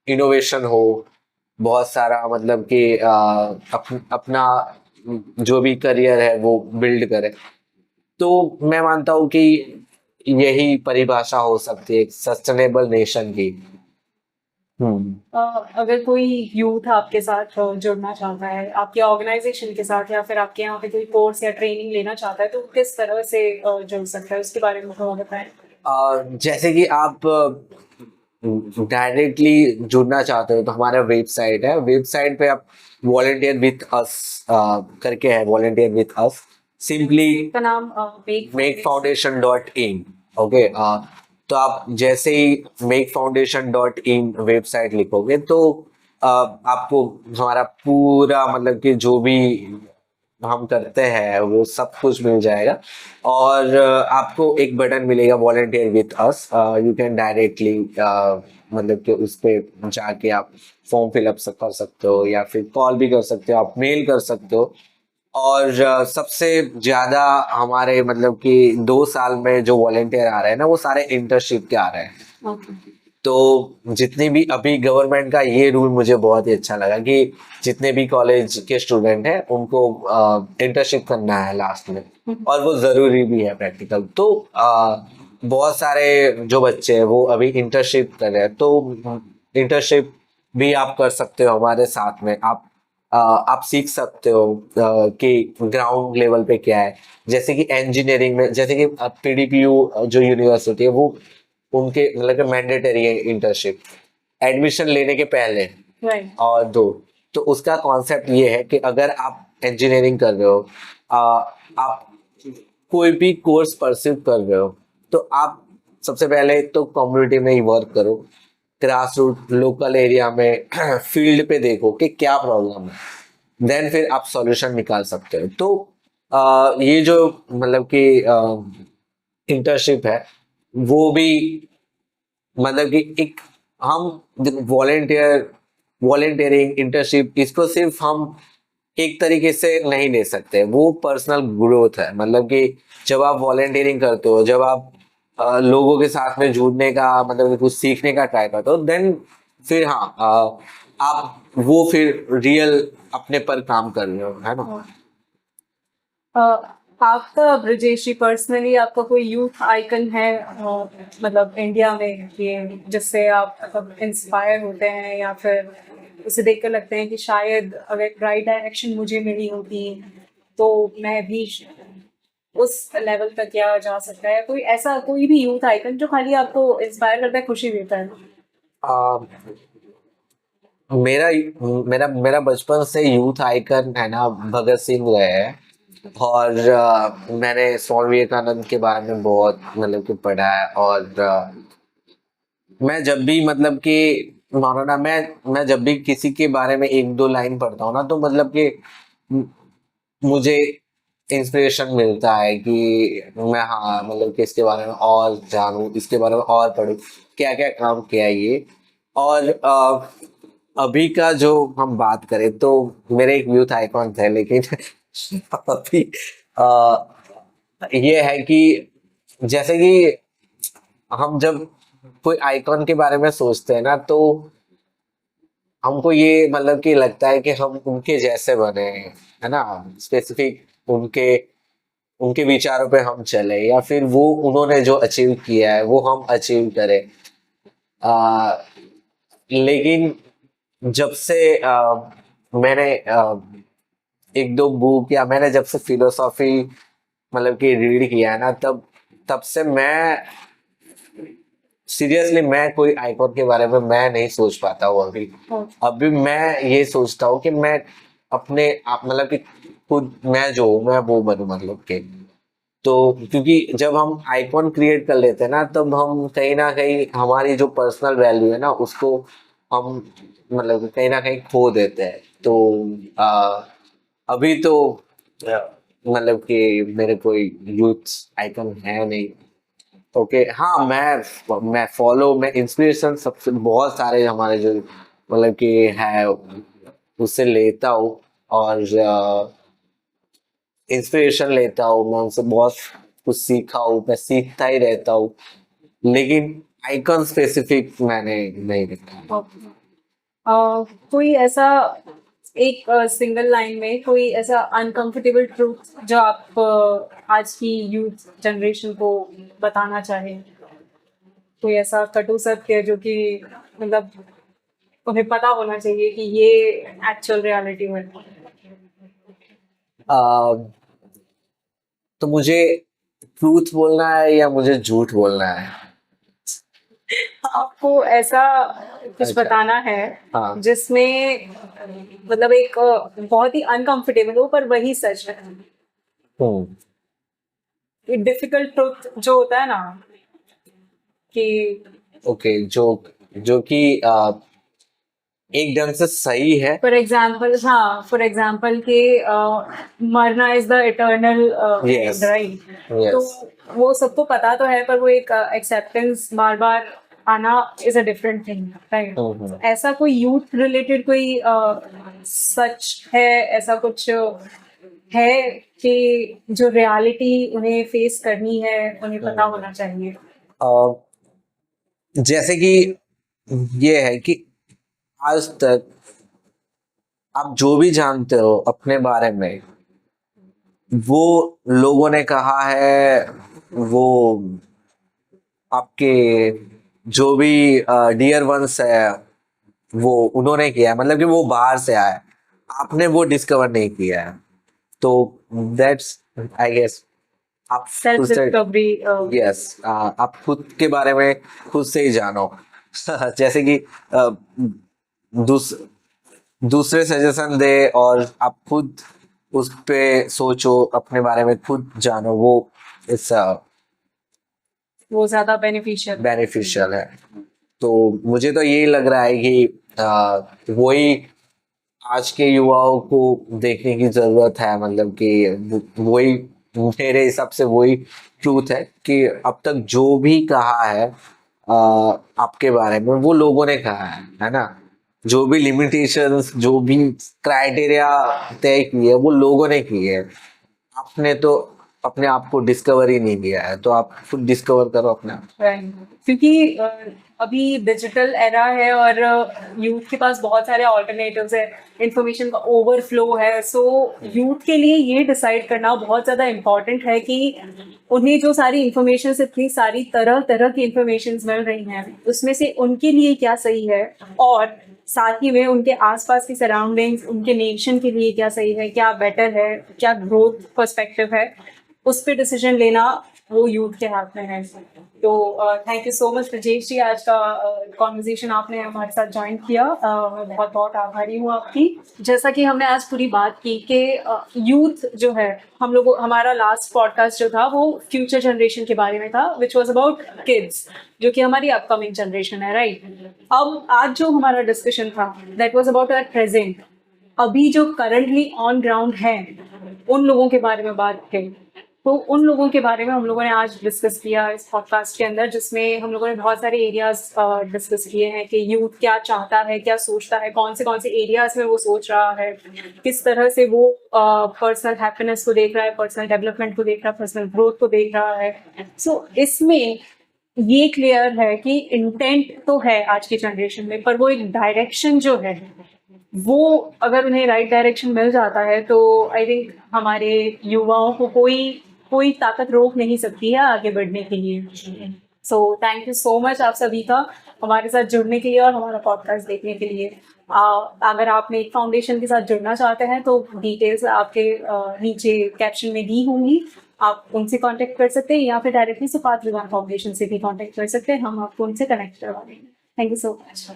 इनोवेशन हो, बहुत सारा मतलब कि अपना जो भी करियर है वो बिल्ड करे। तो मैं मानता हूँ कि यही परिभाषा हो सकती है एक सस्टेनेबल नेशन की। अगर कोई यूथ आपके साथ जुड़ना चाहता है, आपके ऑर्गेनाइजेशन के साथ, या फिर आपके यहाँ पे कोई कोर्स या ट्रेनिंग लेना चाहता है, तो किस तरह से जुड़ सकता है, उसके बारे में थोड़ा बताएं। जैसे कि आप डायरेक्टली जुड़ना चाहते हो तो हमारा वेबसाइट है, वेबसाइट पे आप वॉलंटियर विथ अस करके है, वॉलंटियर विथ अस, सिंपली का नाम makefoundation.in, ओके। तो आप जैसे ही makefoundation.in वेबसाइट लिखोगे तो आपको हमारा पूरा मतलब कि जो भी हम करते हैं वो सब कुछ मिल जाएगा। और आपको एक बटन मिलेगा volunteer with us, you can directly मतलब कि उस पे जाके आप फॉर्म फिलअप कर सकते हो, या फिर कॉल भी कर सकते हो, आप मेल कर सकते हो। और सबसे ज्यादा हमारे मतलब कि 2 साल में जो वॉलंटियर आ रहे हैं ना, वो सारे इंटर्नशिप के आ रहे हैं। तो जितनी भी अभी गवर्नमेंट का ये रूल मुझे बहुत ही अच्छा लगा कि जितने भी कॉलेज के स्टूडेंट हैं उनको इंटर्नशिप करना है लास्ट में, और वो जरूरी भी है प्रैक्टिकल। तो बहुत सारे जो बच्चे हैं वो अभी इंटर्नशिप कर रहे हैं, तो इंटर्नशिप भी आप कर सकते हो हमारे साथ में। आप सीख सकते हो कि ग्राउंड लेवल पे क्या है। जैसे कि इंजीनियरिंग में, जैसे कि PDPU जो यूनिवर्सिटी है, वो उनके मतलब मैंडेटरी है इंटर्नशिप एडमिशन लेने के पहले और दो। तो उसका कॉन्सेप्ट ये है कि अगर आप इंजीनियरिंग कर रहे हो, आप कोई भी कोर्स परस्यू कर रहे हो, तो आप सबसे पहले तो कम्युनिटी में ही वर्क करो, ग्रास रूट लोकल एरिया में फील्ड पे देखो कि क्या प्रॉब्लम है, देन फिर आप सॉल्यूशन निकाल सकते हो। तो ये जो मतलब कि इंटर्नशिप है वो भी मतलब कि एक हम वॉलेंटियरिंग इंटर्नशिप इसको सिर्फ हम एक तरीके से नहीं ले सकते, वो पर्सनल ग्रोथ है। मतलब कि जब आप वॉलेंटियरिंग करते हो, जब आप लोगों के साथ में जुड़ने का मतलब कि कुछ सीखने का ट्राई करते हो, देन फिर हाँ आप वो फिर रियल अपने पर काम कर रहे हो, है ना। आपका ब्रजेश जी पर्सनली आपका कोई यूथ आइकन है मतलब इंडिया में ये जिससे आप मतलब इंस्पायर होते हैं या फिर उसे देख कर लगते हैं कि शायद अगर राइट डायरेक्शन मुझे मिली होती तो मैं भी उस लेवल तक क्या जा सकता है, कोई ऐसा कोई भी यूथ आइकन जो खाली आपको इंस्पायर करता है, खुशी देता है? आ, मेरा मेरा मेरा बचपन से यूथ आइकन है ना भगत सिंह रहे हैं। और मैंने स्वामी विवेकानंद के बारे में बहुत मतलब कि पढ़ा है। और मैं जब भी मतलब कि मानो ना मैं जब भी किसी के बारे में एक दो लाइन पढ़ता हूँ ना, तो मतलब कि मु- मुझे इंस्पिरेशन मिलता है कि मैं हाँ मतलब कि इसके बारे में और जानूं, इसके बारे में और पढूं, क्या क्या काम किया है ये। और अभी का जो हम बात करें तो मेरे एक यूथ आइकॉन थे, लेकिन अभी ये है कि जैसे कि हम जब कोई आइकॉन के बारे में सोचते हैं ना, तो हमको ये मतलब कि लगता है कि हम उनके जैसे बने, है ना। स्पेसिफिक उनके उनके विचारों पे हम चले, या फिर वो उन्होंने जो अचीव किया है वो हम अचीव करें। आ, लेकिन जब से मैंने एक दो बुक या मैंने जब से फिलोसॉफी मतलब कि रीड किया है ना, तब तब से मैं सीरियसली मैं कोई आइकॉन के बारे में मैं नहीं सोच पाता हूँ अभी। अभी मैं ये सोचता हूँ कि मैं अपने आप मतलब कि खुद मैं जो हूँ मैं वो बनूं, मतलब कि तो क्योंकि जब हम आइकॉन क्रिएट कर लेते हैं ना, तब हम कहीं ना कहीं हमारी जो पर्सनल वैल्यू है ना उसको हम मतलब कि कहीं ना कहीं खो देते हैं। तो आ, अभी तो आ, मतलब कि मेरे कोई यूथ आइकन है नहीं। ओके हाँ, मैं फॉलो मैं इंस्पिरेशन सबसे बहुत सारे हमारे जो मतलब कि है उससे लेता हूँ। और इंस्पिरेशन लेता हूँ, मैं उनसे बहुत कुछ सीखा हूँ, मैं सीखता ही रहता हूँ। लेकिन आइकन स्पेसिफिक मैंने नहीं देखा। कोई ऐसा एक सिंगल लाइन में कोई ऐसा अनकंफर्टेबल ट्रूथ जो आप आज की यूथ जनरेशन को बताना चाहें, कोई ऐसा कटु सत्य जो कि मतलब उन्हें पता होना चाहिए कि ये एक्चुअल रियलिटी में। आ, तो मुझे ट्रूथ बोलना है या मुझे झूठ बोलना है? आपको ऐसा कुछ अच्छा। बताना है हाँ। जिसमें मतलब एक बहुत ही अनकंफर्टेबल हो पर वही सच है, हम्म। एक डिफिकल्ट ट्रुथ जो होता है ना कि ओके, जो कि एक ढंग से सही है। फॉर एग्जाम्पल, हाँ फॉर एग्जाम्पल कि मरना is the eternal yes. And, right? तो यस। वो सबको पता तो है पर वो एक एक्सेप्टेंस बार बार आना is a different thing, right? Hmm. ऐसा कोई यूथ रिलेटेड कोई सच है, ऐसा कुछ है कि जो रियलिटी उन्हें फेस करनी है, उन्हें पता होना चाहिए? अ, जैसे कि ये है कि आज तक आप जो भी जानते हो अपने बारे में, वो लोगों ने कहा है, वो आपके जो भी डियर वंस है वो उन्होंने किया है, मतलब कि वो बाहर से आया है, आपने वो डिस्कवर नहीं किया है। तो दैट्स आई गेस आप खुद सेल्फ से, डिस्कवरी। यस, आप खुद के बारे में खुद से ही जानो। जैसे कि अ, दूस, दूसरे सजेशन दे और आप खुद उस पे सोचो, अपने बारे में खुद जानो, वो इट्स वो ज्यादा बेनिफिशियल। बेनिफिशियल है। तो मुझे तो यही लग रहा है कि वही आज के युवाओं को देखने की जरूरत है, मतलब कि वही मेरे हिसाब से वही ट्रूथ है कि अब तक जो भी कहा है आपके बारे में वो लोगों ने कहा है ना। जो भी लिमिटेशंस, जो भी क्राइटेरिया तय किए वो लोगों ने किए है। आपने तो अपने आप को डिस्कवर ही नहीं किया है, तो आप खुद डिस्कवर करो अपने आप। Right. क्योंकि अभी डिजिटल एरा है और यूथ के पास बहुत सारे ऑल्टरनेटिव्स है, इंफॉर्मेशन का ओवरफ्लो है, सो यूथ के लिए ये डिसाइड करना बहुत ज़्यादा इम्पॉर्टेंट है कि उन्हें जो सारी इंफॉर्मेशन, इतनी सारी तरह तरह की इंफॉर्मेशन मिल रही हैं, उसमें से उनके लिए क्या सही है, और साथ ही में उनके आसपास की सराउंडिंग्स, उनके नेशन के लिए क्या सही है, क्या बेटर है, क्या ग्रोथ पर्सपेक्टिव है, उस पर डिसीजन लेना वो यूथ के हाथ में है। तो thank you so much Brajesh ji, आज का कॉन्वर्जेशन आपने हमारे साथ ज्वाइन किया। मैं बहुत बहुत आभारी हूँ आपकी। जैसा कि हमने आज पूरी बात की कि यूथ जो है, हम लोग, हमारा लास्ट पॉडकास्ट जो था वो फ्यूचर जनरेशन के बारे में था, विच वॉज अबाउट किड्स, जो कि हमारी अपकमिंग जनरेशन है, राइट। अब आज जो हमारा डिस्कशन था that was about our present, अभी जो करंटली ऑन ग्राउंड है उन लोगों के बारे में बात की। तो उन लोगों के बारे में हम लोगों ने आज डिस्कस किया इस पॉडकास्ट के अंदर, जिसमें हम लोगों ने बहुत सारे एरियाज डिस्कस किए हैं कि यूथ क्या चाहता है, क्या सोचता है, कौन से एरियाज में वो सोच रहा है, किस तरह से वो पर्सनल हैप्पीनेस को देख रहा है, पर्सनल डेवलपमेंट को देख रहा है, पर्सनल ग्रोथ को देख रहा है। सो इसमें ये क्लियर है कि इंटेंट तो है आज की जनरेशन में, पर वो एक डायरेक्शन जो है वो अगर उन्हें राइट डायरेक्शन मिल जाता है तो आई थिंक हमारे युवाओं को कोई ताकत रोक नहीं सकती है आगे बढ़ने के लिए। So thank you so much आप सभी का हमारे साथ जुड़ने के लिए और हमारा पॉडकास्ट देखने के लिए। अगर आप मेक फाउंडेशन के साथ जुड़ना चाहते हैं तो डिटेल्स आपके नीचे कैप्शन में दी होंगी, आप उनसे कांटेक्ट कर सकते हैं, या फिर डायरेक्टली सुपात विज्ञान फाउंडेशन से भी कांटेक्ट कर सकते हैं, हम आपको उनसे कनेक्ट करवा देंगे। Thank you so much.